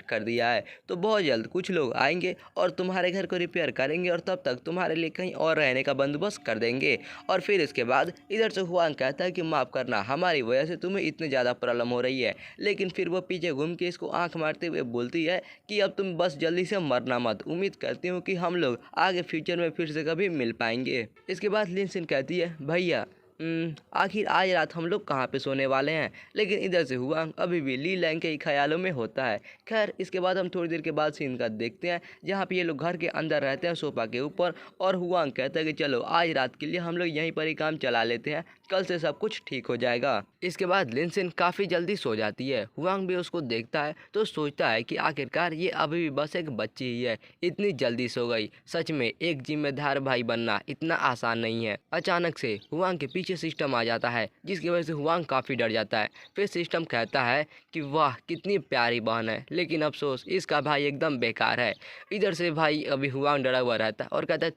S1: कर दिया है, तो बहुत जल्द कुछ लोग आएंगे और तुम्हारे घर को रिपेयर करेंगे और तब तक तुम्हारे लिए कहीं और रहने का बंदोबस्त कर देंगे। और फिर इसके बाद इधर से हुआंग कहता है कि माफ़ करना, हमारी वजह से तुम्हें इतनी ज़्यादा प्रॉब्लम हो रही है। लेकिन फिर वो पीछे घूम के इसको आंख मारते हुए बोलती है कि अब तुम बस जल्दी से मरना मत, उम्मीद करती हूँ कि हम लोग आगे फ्यूचर में फिर से कभी मिल पाएंगे। इसके बाद लिनसिन कहती है भैया आखिर आज रात हम लोग कहाँ पे सोने वाले हैं। लेकिन इधर से हुआंग अभी भी ली लैंग के ही ख्यालों में होता है। खैर इसके बाद हम थोड़ी देर के बाद सीन का देखते हैं जहाँ पे ये लोग घर के अंदर रहते हैं सोफा के ऊपर, और हुआंग कहता है कि चलो आज रात के लिए हम लोग यहीं पर ही काम चला लेते हैं, कल से सब कुछ ठीक हो जाएगा। इसके बाद लिनसिन काफ़ी जल्दी सो जाती है। हुआंग भी उसको देखता है तो सोचता है कि आखिरकार ये अभी भी बस एक बच्ची ही है, इतनी जल्दी सो गई। सच में एक जिम्मेदार भाई बनना इतना आसान नहीं है। अचानक से हुआंग के पीछे सिस्टम आ जाता है जिसकी वजह से हुआंग काफ़ी डर जाता है। फिर सिस्टम कहता है कि वाह कितनी प्यारी बहन है, लेकिन अफसोस इसका भाई एकदम बेकार है। इधर से भाई अभी हुआंग डरा हुआ रहता है और कहता है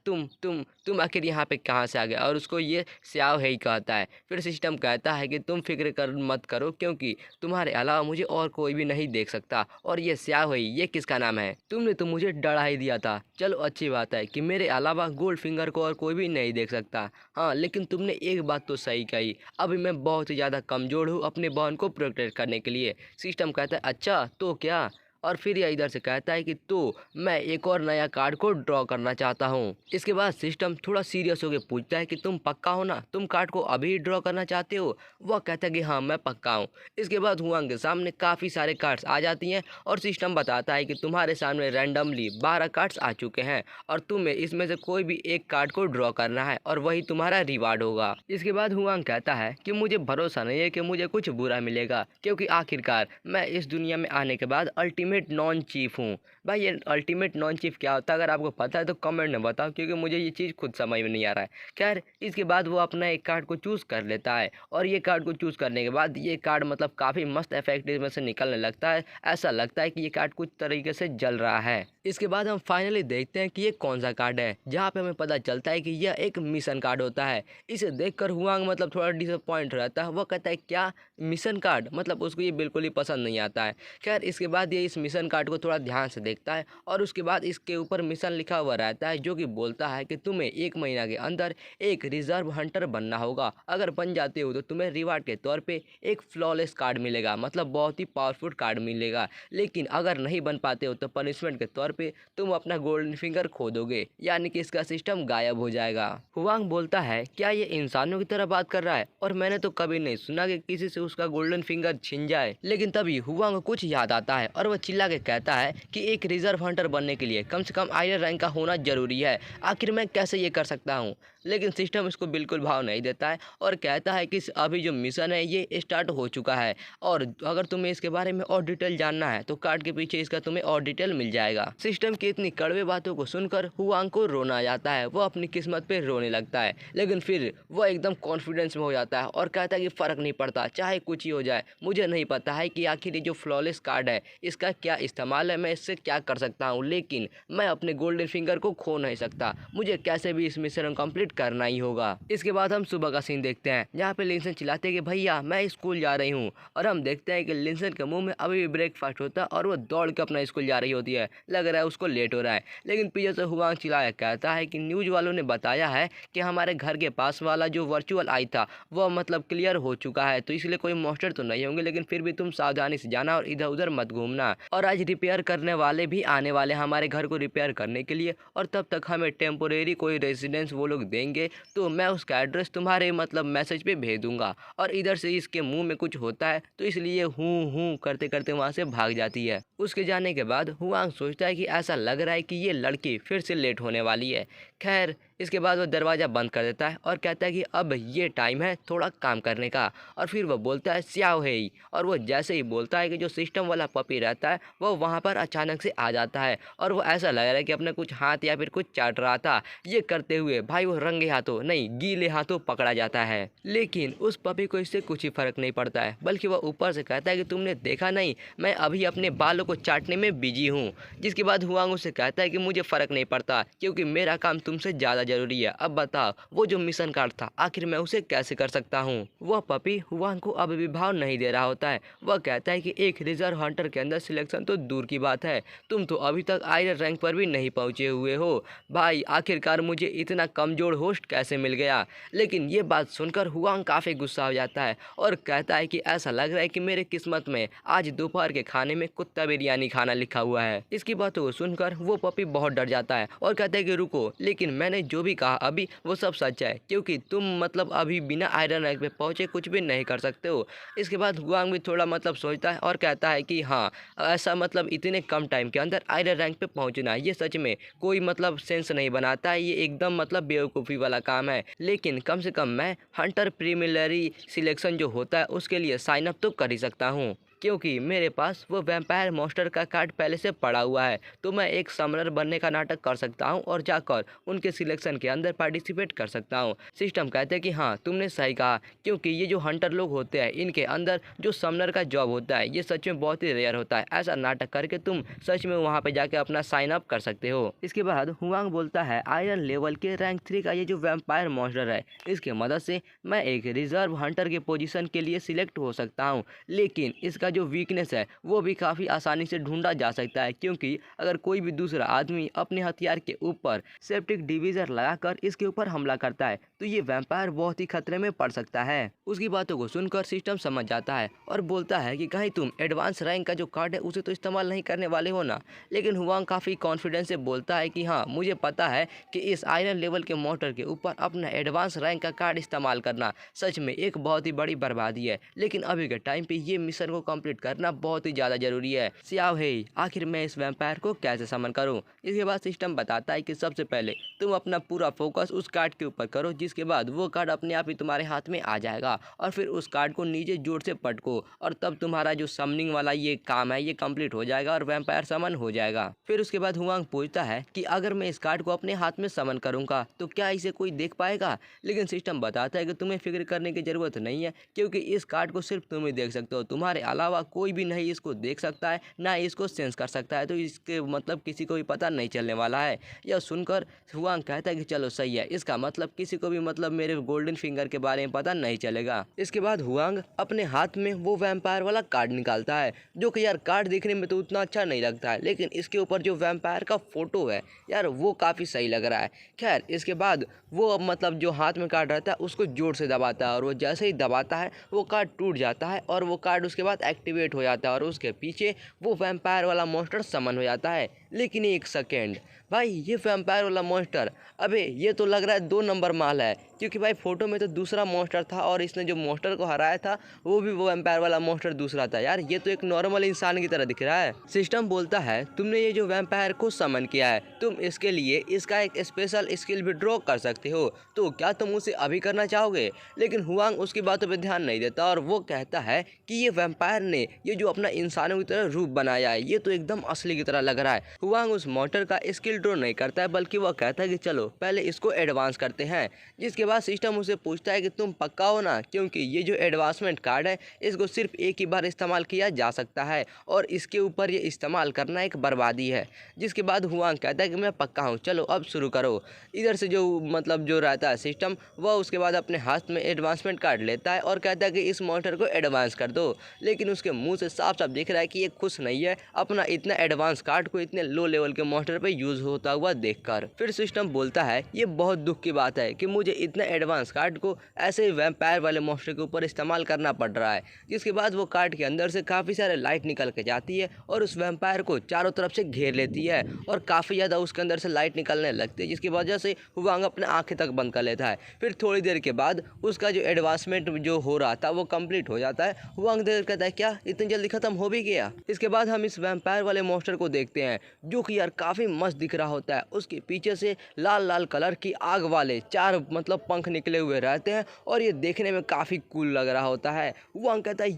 S1: तुम आखिर यहाँ पे कहाँ से आ गए, और उसको ये स्याओ है ही कहता है। फिर सिस्टम कहता है कि तुम फिक्र कर मत करो क्योंकि तुम्हारे अलावा मुझे और कोई भी नहीं देख सकता, और ये स्याओ है ये किसका नाम है, तुमने तो मुझे डरा ही दिया था। चलो अच्छी बात है कि मेरे अलावा गोल्ड फिंगर को और कोई भी नहीं देख सकता। हाँ लेकिन तुमने एक बात तो सही कही, अभी मैं बहुत ही ज़्यादा कमज़ोर हूँ अपने बहन को प्रोटेक्ट करने के लिए। सिस्टम कहता है अच्छा तो क्या, और फिर यह इधर से कहता है कि तो मैं एक और नया कार्ड को ड्रॉ करना चाहता हूँ। इसके बाद सिस्टम थोड़ा सीरियस होकर पूछता है कि तुम पक्का हो ना, तुम कार्ड को अभी ड्रॉ करना चाहते हो। वह कहता है कि हाँ मैं पक्का हूँ। इसके बाद हुआंग के सामने काफ़ी सारे कार्ड्स आ जाती हैं और सिस्टम बताता है कि तुम्हारे सामने रैंडमली 12 कार्ड्स आ चुके हैं और तुम्हें इसमें से कोई भी एक कार्ड को ड्रॉ करना है और वही तुम्हारा रिवार्ड होगा। इसके बाद हुआंग कहता है कि मुझे भरोसा नहीं है कि मुझे कुछ बुरा मिलेगा, क्योंकि आखिरकार मैं इस दुनिया में आने के बाद अल्टीमेट नॉन चीफ हूँ। भाई ये अल्टीमेट नॉन चीफ क्या होता है, अगर आपको पता है तो कमेंट में बताओ, क्योंकि मुझे ये चीज़ खुद समझ में नहीं आ रहा है। खैर इसके बाद वो अपना एक कार्ड को चूज़ कर लेता है और ये कार्ड को चूज़ करने के बाद ये कार्ड मतलब काफ़ी मस्त इफेक्ट इसमें से निकलने लगता है। ऐसा लगता है कि ये कार्ड कुछ तरीके से जल रहा है। इसके बाद हम फाइनली देखते हैं कि ये कौन सा कार्ड है, जहाँ पे हमें पता चलता है कि यह एक मिशन कार्ड होता है। इसे देखकर हुआंग मतलब थोड़ा डिसअपॉइंट रहता है। वो कहता है क्या मिशन कार्ड, मतलब उसको ये बिल्कुल ही पसंद नहीं आता है। खैर इसके बाद ये इस मिशन कार्ड को थोड़ा ध्यान से देखता है और उसके बाद इसके ऊपर मिशन लिखा हुआ रहता है जो कि बोलता है कि तुम्हें 1 महीना के अंदर एक रिजर्व हंटर बनना होगा। अगर बन जाते हो तो तुम्हें रिवार्ड के तौर पे एक फ्लॉलेस कार्ड मिलेगा, मतलब बहुत ही पावरफुल कार्ड मिलेगा। लेकिन अगर नहीं बन पाते हो तो पनिशमेंट के तौर पे तुम अपना गोल्डन फिंगर खो दोगे, यानी कि इसका सिस्टम गायब हो जाएगा। हुआंग बोलता है क्या ये इंसानों की तरह बात कर रहा है, और मैंने तो कभी नहीं सुना कि किसी से उसका गोल्डन फिंगर छिन जाए। लेकिन तभी हुआंग को कुछ याद आता है और वह चिल्ला के कहता है कि एक रिजर्व हंटर बनने के लिए कम से कम आयरन रैंक का होना जरूरी है, आखिर मैं कैसे ये कर सकता हूँ। लेकिन सिस्टम इसको बिल्कुल भाव नहीं देता है और कहता है कि अभी जो मिशन है ये स्टार्ट हो चुका है, और अगर तुम्हें इसके बारे में और डिटेल जानना है तो कार्ड के पीछे इसका तुम्हें और डिटेल मिल जाएगा। सिस्टम की इतनी कड़वे बातों को सुनकर हुआंग को रोना आ जाता है, वो अपनी किस्मत पे रोने लगता है। लेकिन फिर वह एकदम कॉन्फिडेंस में हो जाता है और कहता है कि फ़र्क नहीं पड़ता, चाहे कुछ ही हो जाए, मुझे नहीं पता है कि आखिर ये जो फ्लॉलेस कार्ड है इसका क्या इस्तेमाल है, मैं इससे क्या कर सकता हूँ, लेकिन मैं अपने गोल्डन फिंगर को खो नहीं सकता, मुझे कैसे भी इस मिशन को कंप्लीट करना ही होगा। इसके बाद हम सुबह का सीन देखते हैं जहाँ पे लिंसन चिल्लाते हैं कि भैया मैं स्कूल जा रही हूँ, और हम देखते हैं कि लिंसन के मुंह में अभी भी ब्रेकफास्ट होता है और वो दौड़ के अपना स्कूल जा रही होती है। लग रहा है उसको लेट हो रहा है, लेकिन पीछे से हुआंग चिल्लाया कहता है कि न्यूज़ वालों ने बताया है कि हमारे घर के पास वाला जो वर्चुअल आई था वह मतलब क्लियर हो चुका है, तो इसलिए कोई मॉन्स्टर तो नहीं होंगे, लेकिन फिर भी तुम सावधानी से जाना और इधर उधर मत घूमना। और आज रिपेयर करने वाले भी आने वाले हमारे घर को रिपेयर करने के लिए, और तब तक हमें टेम्पोरेरी कोई रेजिडेंस वो लोग देंगे तो मैं उसका एड्रेस तुम्हारे मतलब मैसेज पे भेज दूंगा। और इधर से इसके मुंह में कुछ होता है तो इसलिए हूँ हूँ करते करते वहाँ से भाग जाती है। उसके जाने के बाद हुआंग सोचता है कि ऐसा लग रहा है कि ये लड़की फिर से लेट होने वाली है। खैर इसके बाद वो दरवाज़ा बंद कर देता है और कहता है कि अब ये टाइम है थोड़ा काम करने का। और फिर वो बोलता है स्याओ हेई, और वो जैसे ही बोलता है कि जो सिस्टम वाला पपी रहता है वो वहाँ पर अचानक से आ जाता है और वो ऐसा लग रहा है कि अपने कुछ हाथ या फिर कुछ चाट रहा था। ये करते हुए भाई वो रंगे हाथों नहीं गीले हाथों पकड़ा जाता है। लेकिन उस पपी को इससे कुछ ही फर्क नहीं पड़ता है, बल्कि वह ऊपर से कहता है कि तुमने देखा नहीं, मैं अभी अपने बालों को चाटने में बिजी हूँ। जिसके बाद हुआंग उससे कहता है कि मुझे फ़र्क नहीं पड़ता क्योंकि मेरा काम तुमसे ज़्यादा ज़रूरी है। अब बताओ वो जो मिशन कार्ड था आखिर मैं उसे कैसे कर सकता हूँ। वह पपी हुआंग को अब भी भाव नहीं दे रहा होता है। वह कहता है कि एक रिजर्व हंटर के अंदर सिलेक्शन तो दूर की बात है, तुम तो अभी तक आयरन रैंक पर भी नहीं पहुँचे हुए हो। भाई आखिरकार मुझे इतना कमज़ोर होस्ट कैसे मिल गया। लेकिन ये बात सुनकर हुआंग काफ़ी गुस्सा हो जाता है और कहता है कि ऐसा लग रहा है कि मेरे किस्मत में आज दोपहर के खाने में कुत्ता बिरयानी खाना लिखा हुआ है। इसकी बातों को सुनकर वो पपी बहुत डर जाता है और कहता है कि रुको, लेकिन मैंने जो भी कहा अभी वो सब सच है क्योंकि तुम मतलब अभी बिना आयरन रैंक पे पहुंचे कुछ भी नहीं कर सकते हो। इसके बाद हुआंग भी थोड़ा मतलब सोचता है और कहता है कि हाँ ऐसा मतलब इतने कम टाइम के अंदर आयरन रैंक पे पहुंचना ये सच में कोई मतलब सेंस नहीं बनाता है, ये एकदम मतलब बेवकूफ़ी वाला काम है। लेकिन कम से कम मैं हंटर प्रीमिलरी सिलेक्शन जो होता है उसके लिए साइन अप तो कर ही सकता हूँ क्योंकि मेरे पास वो वैम्पायर मॉन्स्टर का कार्ड पहले से पड़ा हुआ है। तो मैं एक समरर बनने का नाटक कर सकता हूँ और जाकर उनके सिलेक्शन के अंदर पार्टिसिपेट कर सकता हूँ। सिस्टम कहते हैं कि हाँ तुमने सही कहा क्योंकि ये जो हंटर लोग होते हैं इनके अंदर जो समरर का जॉब होता है ये सच में बहुत ही रेयर होता है। ऐसा नाटक करके तुम सच में वहाँ पर जाके अपना साइन अप कर सकते हो। इसके बाद हुआंग बोलता है आयरन लेवल के रैंक 3 का ये जो वैम्पायर मॉन्स्टर है इसकी मदद से मैं एक रिजर्व हंटर के पोजीशन के लिए सिलेक्ट हो सकता हूँ। लेकिन इसका जो वीकनेस है वो भी काफ़ी आसानी से ढूंढा जा सकता है क्योंकि अगर कोई भी दूसरा आदमी अपने हथियार के ऊपर सेप्टिक डिवीजर लगाकर इसके ऊपर हमला करता है तो ये वैम्पायर बहुत ही खतरे में पड़ सकता है। उसकी बातों को सुनकर सिस्टम समझ जाता है और बोलता है कि कहीं तुम एडवांस रैंक का जो कार्ड है उसे तो इस्तेमाल नहीं करने वाले हो ना। लेकिन हुआंग काफ़ी कॉन्फिडेंस से बोलता है कि हाँ मुझे पता है कि इस आयरन लेवल के मोटर के ऊपर अपना एडवांस रैंक का कार्ड इस्तेमाल करना सच में एक बहुत ही बड़ी बर्बादी है। लेकिन अभी के टाइम पे ये मिशन को कंप्लीट करना बहुत ही ज़्यादा जरूरी है। सियाओ हेई, आखिर मैं इस वैम्पायर को कैसे समन करूं? इसके बाद सिस्टम बताता है कि सबसे पहले तुम अपना पूरा फोकस उस कार्ड के ऊपर करो, जिसके बाद वो कार्ड अपने आप ही तुम्हारे हाथ में आ जाएगा और फिर उस कार्ड को नीचे जोर से पटको और तब तुम्हारा जो समनिंग वाला ये काम है ये कंप्लीट हो जाएगा और वैम्पायर समन हो जाएगा। फिर उसके बाद हुआंग पूछता है कि अगर मैं इस कार्ड को अपने हाथ में समन करूंगा तो क्या इसे कोई देख पाएगा? लेकिन सिस्टम बताता है कि तुम्हें फिक्र करने की जरूरत नहीं है क्योंकि इस कार्ड को सिर्फ तुम ही देख सकते हो, तुम्हारे अलावा कोई भी नहीं इसको देख सकता है ना इसको सेंस कर सकता है, तो इसके मतलब किसी को भी पता नहीं चलने वाला है। यह सुनकर हुआंग कहता है कि चलो सही है, इसका मतलब किसी को भी मतलब मेरे गोल्डन फिंगर के बारे में पता नहीं चलेगा। इसके बाद हुआंग अपने हाथ में वो वैम्पायर वाला कार्ड निकालता है जो कि यार कार्ड देखने में तो उतना अच्छा नहीं लगता है, लेकिन इसके ऊपर जो वैम्पायर का फोटो है यार वो काफ़ी सही लग रहा है। खैर इसके बाद वो मतलब जो हाथ में कार्ड रहता है उसको जोर से दबाता है और वो जैसे ही दबाता है वो कार्ड टूट जाता है और वो कार्ड उसके बाद एक्टिवेट हो जाता है और उसके पीछे वो वैम्पायर वाला मॉन्स्टर समन हो जाता है। लेकिन एक सेकेंड भाई, ये वैम्पायर वाला मॉन्स्टर, अबे ये तो लग रहा है 2 नंबर माल है क्योंकि भाई फोटो में तो दूसरा मॉन्स्टर था और इसने जो मॉन्स्टर को हराया था वो भी वो वैम्पायर वाला मॉन्स्टर दूसरा था। यार ये तो एक नॉर्मल इंसान की तरह दिख रहा है। सिस्टम बोलता है तुमने ये जो वैम्पायर को समन किया है तुम इसके लिए इसका एक स्पेशल स्किल भी ड्रॉ कर सकते हो, तो क्या तुम उसे अभी करना चाहोगे? लेकिन हुआंग उसकी बातों पर ध्यान नहीं देता और वो कहता है कि ये वैम्पायर ने ये जो अपना इंसानों की तरह रूप बनाया है ये तो एकदम असली की तरह लग रहा है। हुआंग उस मॉन्स्टर का स्किल ड्रॉ नहीं करता है बल्कि वह कहता है कि चलो पहले इसको एडवांस करते हैं। जिसके बाद सिस्टम उसे पूछता है कि तुम पक्का हो ना, क्योंकि ये जो एडवांसमेंट कार्ड है इसको सिर्फ एक ही बार इस्तेमाल किया जा सकता है और इसके ऊपर ये इस्तेमाल करना एक बर्बादी है। जिसके बाद हुआंग कहता है कि मैं पक्का हूँ, चलो अब शुरू करो। इधर से जो मतलब जो रहता है सिस्टम वह उसके बाद अपने हाथ में एडवांसमेंट कार्ड लेता है और कहता है कि इस मॉन्स्टर को एडवांस कर दो। लेकिन उसके मुँह से साफ साफ दिख रहा है कि ये खुश नहीं है अपना इतना एडवांस कार्ड को इतने लो लेवल के मॉन्स्टर पे यूज होता हुआ देखकर। फिर सिस्टम बोलता है ये बहुत दुख की बात है कि मुझे इतने एडवांस कार्ड को ऐसे ही वैम्पायर वाले मॉन्स्टर के ऊपर इस्तेमाल करना पड़ रहा है। जिसके बाद वो कार्ड के अंदर से काफ़ी सारे लाइट निकल के जाती है और उस वैम्पायर को चारों तरफ से घेर लेती है और काफ़ी ज़्यादा उसके अंदर से लाइट निकलने लगती है, जिसकी वजह से हुआंग अपने आंखें तक बंद कर लेता है। फिर थोड़ी देर के बाद उसका जो एडवांसमेंट जो हो रहा था वो कंप्लीट हो जाता है। हुआंग देर कहता है क्या इतनी जल्दी खत्म हो भी गया। इसके बाद हम इस वैम्पायर वाले मॉन्स्टर को देखते हैं जो कि यार काफ़ी मस्त दिख रहा होता है। उसके पीछे से लाल लाल कलर की आग वाले 4 पंख निकले हुए रहते हैं और ये देखने में काफ़ी कूल लग रहा होता है। हुआंग कहता है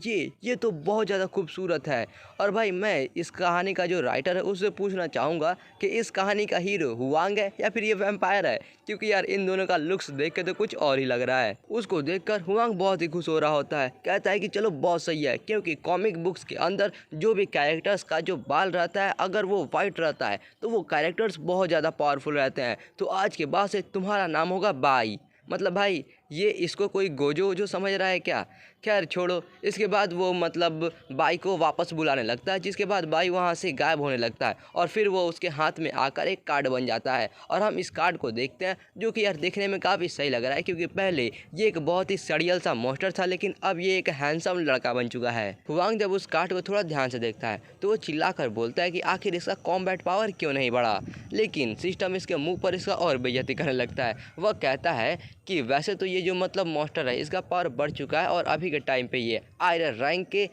S1: ये तो बहुत ज़्यादा खूबसूरत है। और भाई मैं इस कहानी का जो राइटर है उससे पूछना चाहूँगा कि इस कहानी का हीरो हुआंग है या फिर ये वैम्पायर है, क्योंकि यार इन दोनों का लुक्स देख के तो कुछ और ही लग रहा है। उसको देखकर हुआंग बहुत ही खुश हो रहा होता है, कहता है कि चलो बहुत सही है, क्योंकि कॉमिक बुक्स के अंदर जो भी कैरेक्टर्स का जो बाल रहता है अगर वो वाइट रहता है तो वो कैरेक्टर्स बहुत ज़्यादा पावरफुल रहते हैं। तो आज के बाद से तुम्हारा नाम होगा बाई। मतलब भाई ये इसको कोई गोजो वोजो समझ रहा है क्या। खैर छोड़ो। इसके बाद वो मतलब बाई को वापस बुलाने लगता है, जिसके बाद बाई वहाँ से गायब होने लगता है और फिर वो उसके हाथ में आकर एक कार्ड बन जाता है और हम इस कार्ड को देखते हैं जो कि यार देखने में काफ़ी सही लग रहा है, क्योंकि पहले ये एक बहुत ही सड़ियल सा मॉन्स्टर था लेकिन अब ये एक हैंडसम लड़का बन चुका है। हुआंग जब उस कार्ड को थोड़ा ध्यान से देखता है तो वो चिल्लाकर बोलता है कि आखिर इसका कॉम्बैट पावर क्यों नहीं बढ़ा, लेकिन सिस्टम इसके मुँह पर इसका और बेइज्जती करने लगता है। वह कहता है कि वैसे तो ये जो मतलब मॉन्स्टर है इसका पावर बढ़ चुका है और अभी के टाइम पे ये आयरन रैंक के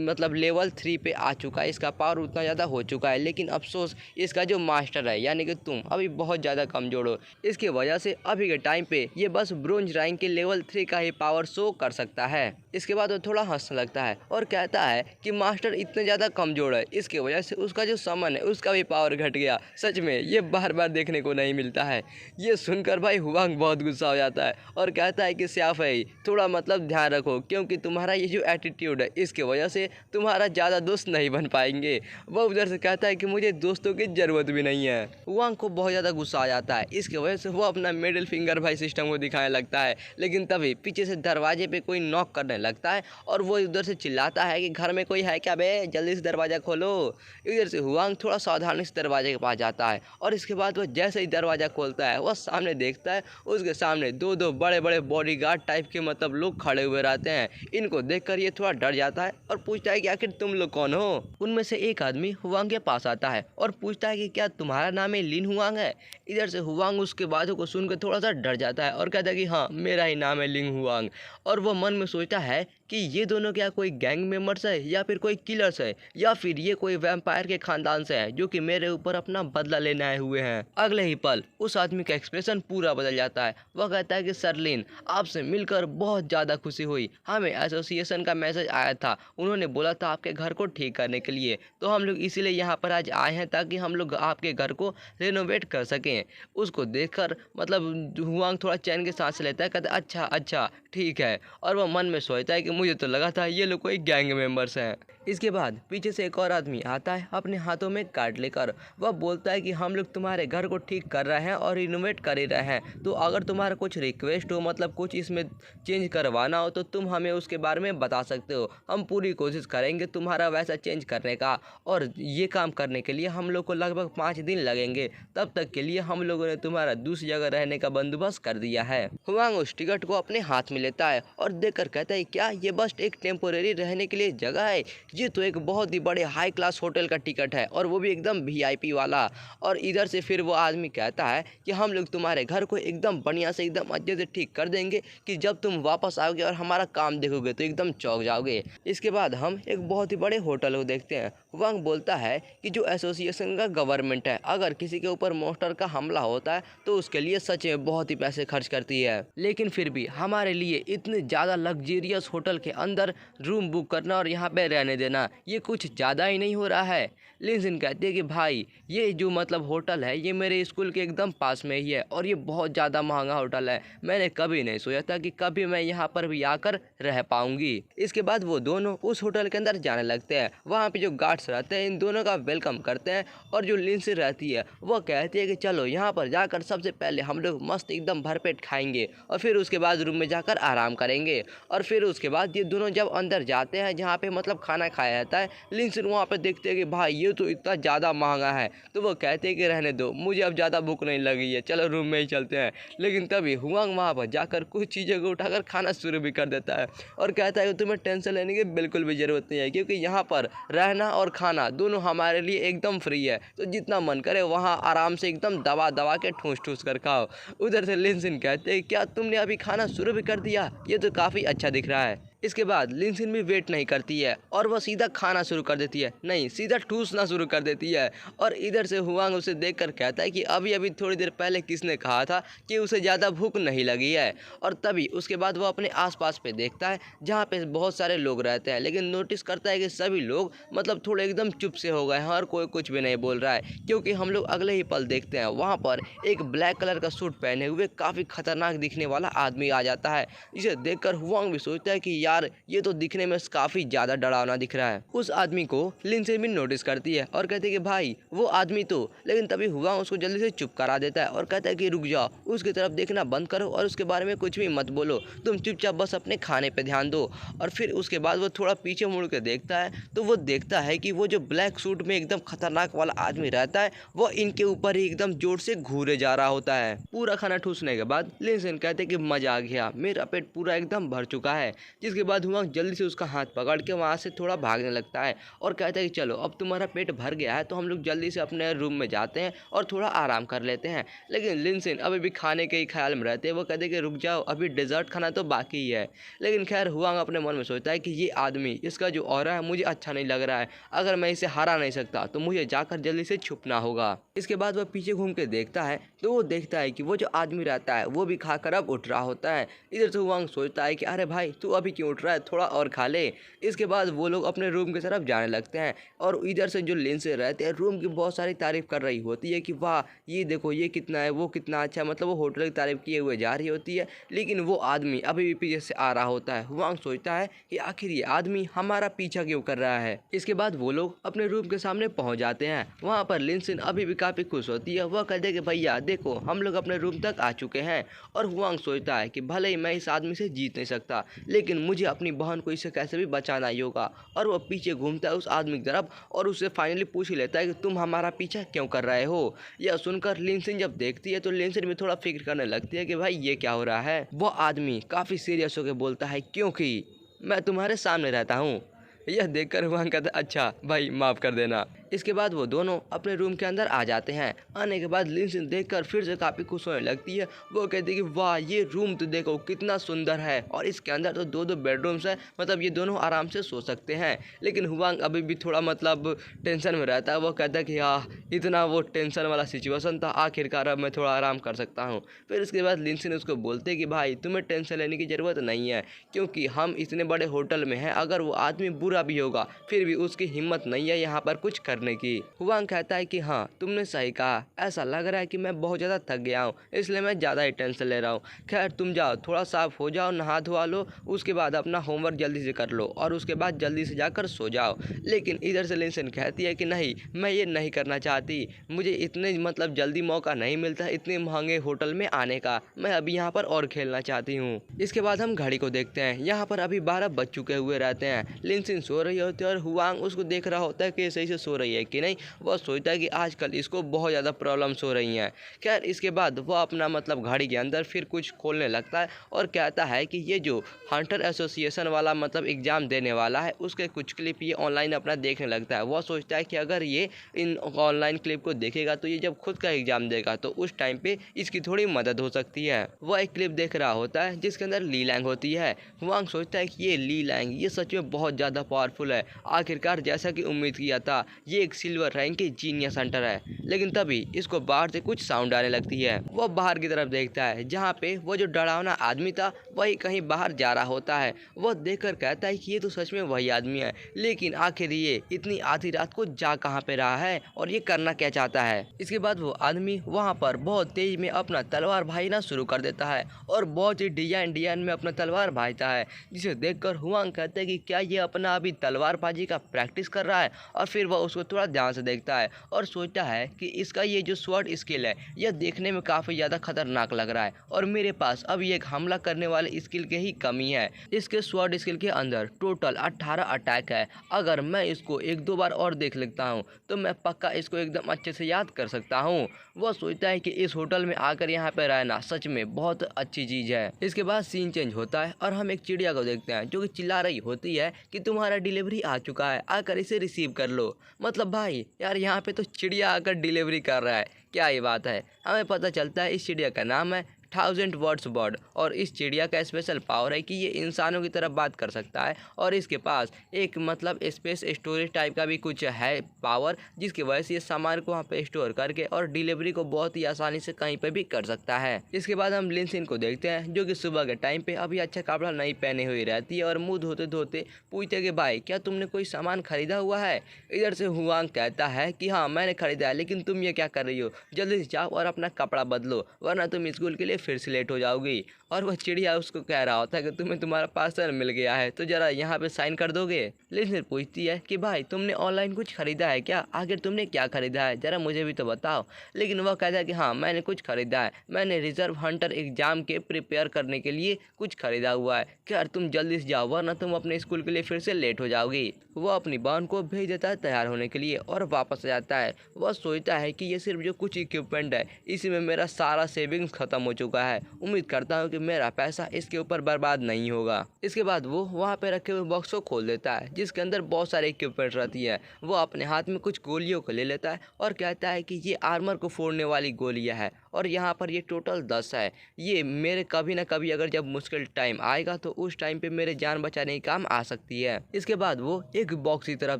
S1: मतलब लेवल 3 पे आ चुका है, इसका पावर उतना ज़्यादा हो चुका है, लेकिन अफसोस इसका जो मास्टर है यानी कि तुम अभी बहुत ज़्यादा कमज़ोर हो। इसकी वजह से अभी के टाइम पे ये बस ब्रोंज रैंक के लेवल 3 का ही पावर शो कर सकता है। इसके बाद वो थोड़ा हंसने लगता है और कहता है कि मास्टर इतने ज़्यादा कमज़ोर है, इसकी वजह से उसका जो समन है उसका भी पावर घट गया। सच में ये बार बार देखने को नहीं मिलता है। ये सुनकर भाई हुआंग बहुत गुस्सा हो जाता है और कहता है कि स्याफ है थोड़ा मतलब ध्यान रखो, क्योंकि तुम्हारा ये जो एटीट्यूड है इसकी वजह से तुम्हारा ज़्यादा दोस्त नहीं बन पाएंगे। वह उधर से कहता है कि मुझे दोस्तों की ज़रूरत भी नहीं है। हुआंग को बहुत ज़्यादा गुस्सा आ जाता है, इसकी वजह से वो अपना मिडिल फिंगर भाई सिस्टम को दिखाने लगता है, लेकिन तभी पीछे से दरवाजे पे कोई नॉक करने लगता है और वो उधर से चिल्लाता है कि घर में कोई है क्या बे, जल्दी से दरवाज़ा खोलो। इधर से हुआंग थोड़ा सावधानी से दरवाजे के पास जाता है और इसके बाद वो जैसे ही दरवाज़ा खोलता है वह सामने देखता है उसके सामने दो बड़े बड़े बॉडीगार्ड टाइप के मतलब लोग खड़े हुए रहते हैं। इनको देखकर ये थोड़ा डर जाता है और पूछता है कि आखिर तुम लोग कौन हो। उनमें से एक आदमी हुआंग के पास आता है और पूछता है कि क्या तुम्हारा नाम है लिन हुआंग है। इधर से हुआंग उसके बातों को सुनकर थोड़ा सा डर जाता है और कहता है कि हाँ मेरा ही नाम है लिन हुआंग। और वह मन में सोचता है कि ये दोनों क्या कोई गैंग मेंबर्स है या फिर कोई किलर्स है या फिर ये कोई वैम्पायर के खानदान से है जो कि मेरे ऊपर अपना बदला लेने आए हुए हैं। अगले ही पल उस आदमी का एक्सप्रेशन पूरा बदल जाता है। वह कहता है कि सर लिन आपसे मिलकर बहुत ज़्यादा खुशी हुई, हमें एसोसिएशन का मैसेज आया था, उन्होंने बोला था आपके घर को ठीक करने के लिए, तो हम लोग इसीलिए यहाँ पर आज आए हैं ताकि हम लोग आपके घर को रेनोवेट कर सकें। उसको देखकर मतलब हुआंग थोड़ा चैन के सांस लेता है, कहता है अच्छा अच्छा ठीक है। और वह मन में सोचता है कि मुझे तो लगा था ये लोग कोई गैंग मेंबर्स हैं। इसके बाद पीछे से एक और आदमी आता है अपने हाथों में कार्ड लेकर। वह बोलता है कि हम लोग तुम्हारे घर को ठीक कर रहे हैं और रिनोवेट कर ही रहे हैं, तो अगर तुम्हारा कुछ रिक्वेस्ट हो मतलब कुछ इसमें चेंज करवाना हो तो तुम हमें उसके बारे में बता सकते हो। हम पूरी कोशिश करेंगे तुम्हारा वैसा चेंज करने का, और ये काम करने के लिए हम लोग को लगभग 5 दिन लगेंगे। तब तक के लिए हम लोगों ने तुम्हारा दूसरी जगह रहने का बंदोबस्त कर दिया है। हुआंग उस टिकट को अपने हाथ में लेता है और देखकर कहता है क्या ये बस एक टेम्पोरेरी रहने के लिए जगह है, ये तो एक बहुत ही बड़े हाई क्लास होटल का टिकट है और वो भी एकदम VIP वाला। और इधर से फिर वो आदमी कहता है कि हम लोग तुम्हारे घर को एकदम बढ़िया से एकदम अच्छे से ठीक कर देंगे कि जब तुम वापस आओगे और हमारा काम देखोगे तो एकदम चौंक जाओगे। इसके बाद हम एक बहुत ही बड़े होटल को देखते हैं। वांग बोलता है कि जो एसोसिएशन का गवर्नमेंट है अगर किसी के ऊपर मॉन्स्टर का हमला होता है तो उसके लिए सच में बहुत ही पैसे खर्च करती है, लेकिन फिर भी हमारे लिए इतने ज़्यादा लग्जरियस होटल के अंदर रूम बुक करना और यहाँ पे रहने देना ये कुछ ज़्यादा ही नहीं हो रहा है। लिनजिन कहते हैं कि भाई ये जो मतलब होटल है ये मेरे स्कूल के एकदम पास में ही है और ये बहुत ज़्यादा महंगा होटल है, मैंने कभी नहीं सोचा था कि कभी मैं यहाँ पर भी आकर रह पाऊंगी। इसके बाद वो दोनों उस होटल के अंदर जाने लगते हैं। वहाँ पे जो गार्ड्स रहते हैं इन दोनों का वेलकम करते हैं और जो लिनजिन रहती है वो कहती है कि चलो यहाँ पर जाकर सबसे पहले हम लोग मस्त एकदम भरपेट खाएंगे और फिर उसके बाद रूम में जाकर आराम करेंगे और फिर उसके बाद बाद ये दोनों जब अंदर जाते हैं जहाँ पे मतलब खाना खाया जाता है, लिनसिन वहाँ पे देखते हैं कि भाई ये तो इतना ज़्यादा महंगा है, तो वो कहते हैं कि रहने दो, मुझे अब ज़्यादा भूख नहीं लगी है, चलो रूम में ही चलते हैं। लेकिन तभी हुआंग वहाँ पर जाकर कुछ चीज़ों को उठाकर खाना शुरू भी कर देता है और कहता है कि तुम्हें टेंशन लेने की बिल्कुल भी ज़रूरत नहीं है, क्योंकि यहाँ पर रहना और खाना दोनों हमारे लिए एकदम फ्री है, तो जितना मन करे वहाँ आराम से एकदम दबा दबा के ठूस ठूस कर खाओ। उधर से लिनसिन कहते हैं क्या तुमने अभी खाना शुरू भी कर दिया, ये तो काफ़ी अच्छा दिख रहा है। इसके बाद लिनसिन भी वेट नहीं करती है और वह सीधा खाना शुरू कर देती है, नहीं सीधा ठूसना शुरू कर देती है। और इधर से हुआंग उसे देखकर कहता है कि अभी अभी थोड़ी देर पहले किसने कहा था कि उसे ज़्यादा भूख नहीं लगी है। और तभी उसके बाद वह अपने आसपास पे देखता है जहाँ पे बहुत सारे लोग रहते हैं, लेकिन नोटिस करता है कि सभी लोग मतलब थोड़े एकदम चुप से हो गए हैं और कोई कुछ भी नहीं बोल रहा है, क्योंकि हम लोग अगले ही पल देखते हैं वहाँ पर एक ब्लैक कलर का सूट पहने हुए काफ़ी खतरनाक दिखने वाला आदमी आ जाता है। इसे देखकर हुआंग भी सोचता है कि यार ये तो दिखने में काफ़ी ज़्यादा डरावना दिख रहा है। उस आदमी को लिनसिन भी नोटिस करती है और कहती है कि भाई वो आदमी तो, लेकिन तभी हुआंग उसको जल्दी से चुप करा देता है और कहता है कि रुक जाओ, उसकी तरफ देखना बंद करो और उसके बारे में कुछ भी मत बोलो, तुम चुपचाप बस अपने खाने पे ध्यान दो। और फिर उसके बाद वो थोड़ा पीछे मुड़ के देखता है तो वो देखता है कि वो जो ब्लैक सूट में एकदम खतरनाक वाला आदमी रहता है वो इनके ऊपर ही एकदम जोर से घूरे जा रहा होता है। पूरा खाना ठूसने के बाद लिनसिन कहते हैं कि मजा आ गया, मेरा पेट पूरा एकदम भर चुका है। जिसके बाद हुआंग जल्दी से उसका हाथ पकड़ के वहाँ से थोड़ा भागने लगता है और कहता है कि चलो अब तुम्हारा पेट भर गया है तो हम लोग जल्दी से अपने रूम में जाते हैं और थोड़ा आराम कर लेते हैं। लेकिन लिनसिन अभी भी खाने के ही ख्याल में रहते हैं, वो कहते हैं कि रुक जाओ, अभी डेजर्ट खाना तो बाकी ही है। लेकिन खैर हुआंग अपने मन में सोचता है कि ये आदमी, इसका जो ऑरा है मुझे अच्छा नहीं लग रहा है, अगर मैं इसे हरा नहीं सकता तो मुझे जाकर जल्दी से छुपना होगा। इसके बाद वह पीछे घूम के देखता है तो वो देखता है कि वो जो आदमी रहता है वो भी खाकर अब उठ रहा होता है। इधर से हुआंग सोचता है कि अरे भाई तू अभी क्यों उठ रहा है, थोड़ा और खा ले। इसके बाद वो लोग अपने रूम की तरफ जाने लगते हैं और इधर से जो लिनसिन रहते हैं रूम की बहुत सारी तारीफ कर रही होती है कि वाह ये देखो ये कितना है, वो कितना अच्छा, मतलब वो होटल की तारीफ किए हुए जा रही होती है। लेकिन वो आदमी अभी भी पीछे से आ रहा होता है। हुआंग सोचता है कि आखिर ये आदमी हमारा पीछा क्यों कर रहा है। इसके बाद वो लोग अपने रूम के सामने पहुंच जाते हैं। वहाँ पर लिनसिन अभी भी काफ़ी खुश होती है, वह कहते हैं कि भैया देखो हम लोग अपने रूम तक आ चुके हैं। और हुआंग सोचता है कि भले ही मैं इस आदमी से जीत नहीं सकता, लेकिन मुझे अपनी बहन को इससे कैसे भी बचाना ही होगा। और वह पीछे घूमता है उस आदमी की तरफ और उससे फाइनली पूछ ही लेता है कि तुम हमारा पीछा क्यों कर रहे हो। यह सुनकर लिनसिन जब देखती है तो लिनसिन भी थोड़ा फिक्र करने लगती है कि भाई ये क्या हो रहा है। वो आदमी काफ़ी सीरियस होकर बोलता है क्योंकि मैं तुम्हारे सामने रहता हूँ। यह देखकर हुआंग कहता है अच्छा भाई माफ़ कर देना। इसके बाद वो दोनों अपने रूम के अंदर आ जाते हैं। आने के बाद लिनसिन देखकर फिर से काफ़ी खुश होने लगती है। वो कहती है कि वाह ये रूम तो देखो कितना सुंदर है और इसके अंदर तो दो बेडरूम्स हैं, मतलब ये दोनों आराम से सो सकते हैं। लेकिन हुआंग अभी भी थोड़ा मतलब टेंशन में रहता है। वो कहता है कि हाँ इतना वो टेंशन वाला सिचुएशन था, आखिरकार अब मैं थोड़ा आराम कर सकता हूँ। फिर इसके बाद लिनसिन उसको बोलते हैं कि भाई तुम्हें टेंशन लेने की ज़रूरत नहीं है, क्योंकि हम इतने बड़े होटल में हैं, अगर वो आदमी बुरा भी होगा फिर भी उसकी हिम्मत नहीं है यहाँ पर कुछ करने की। हुआंग कहता है कि हाँ तुमने सही कहा, ऐसा लग रहा है कि मैं बहुत ज़्यादा थक गया हूँ, इसलिए मैं ज़्यादा ही टेंशन ले रहा हूँ। खैर तुम जाओ थोड़ा साफ हो जाओ, नहा धोवा लो, उसके बाद अपना होमवर्क जल्दी से कर लो और उसके बाद जल्दी से जाकर सो जाओ। लेकिन इधर से लिनसिन कहती है कि नहीं मैं ये नहीं करना चाहती, मुझे इतने मतलब जल्दी मौका नहीं मिलता इतने महंगे होटल में आने का, मैं अभी यहाँ पर और खेलना चाहती हूँ। इसके बाद हम घड़ी को देखते हैं, यहाँ पर अभी 12 बज चुके हुए रहते हैं। लिनसिन सो रही होती है और हुआंग उसको देख रहा होता है कि सही से सो रही है कि नहीं। वह सोचता है कि आजकल इसको बहुत ज़्यादा प्रॉब्लम्स हो रही हैं। खैर इसके बाद वह अपना मतलब घड़ी के अंदर फिर कुछ खोलने लगता है और कहता है कि ये जो हंटर एसोसिएशन वाला मतलब एग्ज़ाम देने वाला है उसके कुछ क्लिप ये ऑनलाइन अपना देखने लगता है। वह सोचता है कि अगर ये इन ऑनलाइन क्लिप को देखेगा तो ये जब खुद का एग्ज़ाम देगा तो उस टाइम पे इसकी थोड़ी मदद हो सकती है। वह एक क्लिप देख रहा होता है जिसके अंदर ली लैंग होती है। हुआंग सोचता है कि ये ली लैंग ये सच में बहुत ज़्यादा पावरफुल है, आखिरकार जैसा कि उम्मीद किया था ये एक सिल्वर रैंक की जीनियस हंटर है। लेकिन तभी इसको बाहर से कुछ साउंड आने लगती है। वह बाहर की तरफ देखता है जहाँ पे वो जो डरावना आदमी था वही कहीं बाहर जा रहा होता है। वह देखकर कहता है कि ये तो सच में वही आदमी है, लेकिन आखिर ये इतनी आधी रात को जा कहाँ पे रहा है और ये करना क्या चाहता है। इसके बाद वो आदमी वहाँ पर बहुत तेज में अपना तलवार भाईना शुरू कर देता है और बहुत ही डिजाइन में अपना तलवार भाईता है, जिसे देखकर हुआंग कहते हैं कि क्या ये अपना अभी तलवारबाजी का प्रैक्टिस कर रहा है। और फिर वह उसको थोड़ा ध्यान से देखता है और सोचता है कि इसका ये जो स्वॉर्ड स्किल है यह देखने में काफ़ी ज़्यादा खतरनाक लग रहा है और मेरे पास अभी एक हमला करने वाले स्किल की ही कमी है। इसके स्वॉर्ड स्किल के अंदर टोटल 18 अटैक है। अगर मैं इसको एक दो बार और देख लेता हूँ तो मैं पक्का इसको एकदम अच्छे से याद कर सकता हूँ। वह सोचता है कि इस होटल में आकर यहाँ पे रहना सच में बहुत अच्छी चीज़ है। इसके बाद सीन चेंज होता है और हम एक चिड़िया को देखते हैं जो कि चिल्ला रही होती है कि तुम्हारा डिलीवरी आ चुका है, आकर इसे रिसीव कर लो। मतलब भाई यार यहाँ पे तो चिड़िया आकर डिलीवरी कर रहा है, क्या ये बात है। हमें पता चलता है इस चिड़िया का नाम है 1000 वर्ड्स बर्ड और इस चिड़िया का स्पेशल पावर है कि ये इंसानों की तरह बात कर सकता है और इसके पास एक मतलब स्पेस स्टोरेज टाइप का भी कुछ है पावर, जिसकी वजह से ये सामान को वहाँ पे स्टोर करके और डिलीवरी को बहुत ही आसानी से कहीं पे भी कर सकता है। इसके बाद हम लिनसिन को देखते हैं जो कि सुबह के टाइम पे अभी अच्छा कपड़ा नहीं पहने हुई रहती है और मुँह धोते धोते पूछते कि भाई क्या तुमने कोई सामान खरीदा हुआ है। इधर से हुआंग कहता है कि हाँ मैंने खरीदा है, लेकिन तुम ये क्या कर रही हो, जल्दी से जाओ और अपना कपड़ा बदलो वरना तुम स्कूल के लिए फिर से लेट हो जाओगी। और वह चिड़िया उसको कह रहा होता है कि तुम्हें तुम्हारा पार्सल मिल गया है तो जरा यहाँ पे साइन कर दोगे। लिनसिन पूछती है कि भाई तुमने ऑनलाइन कुछ खरीदा है क्या, आखिर तुमने क्या खरीदा है जरा मुझे भी तो बताओ। लेकिन वह कहता है कि हाँ मैंने कुछ खरीदा है, मैंने रिजर्व हंटर एग्जाम के प्रिपेयर करने के लिए कुछ खरीदा हुआ है, क्या तुम जल्दी से जाओ वरना तुम अपने स्कूल के लिए फिर से लेट हो जाओगी। वह अपनी बहन को भेज देता है तैयार होने के लिए और वापस आ जाता है। वह सोचता है कि ये सिर्फ जो कुछ इक्विपमेंट है इसी में मेरा सारा सेविंग्स खत्म हो चुका है, उम्मीद करता हूँ कि मेरा पैसा इसके ऊपर बर्बाद नहीं होगा। इसके बाद वो वहाँ पे रखे हुए बॉक्स को खोल देता है जिसके अंदर बहुत सारे इक्विपमेंट रहती है। वो अपने हाथ में कुछ गोलियों को ले लेता है और कहता है कि ये आर्मर को फोड़ने वाली गोलियाँ है और यहाँ पर ये टोटल 10 है। ये मेरे कभी ना कभी अगर जब मुश्किल टाइम आएगा तो उस टाइम पे मेरे जान बचाने के काम आ सकती है। इसके बाद वो एक बॉक्स की तरफ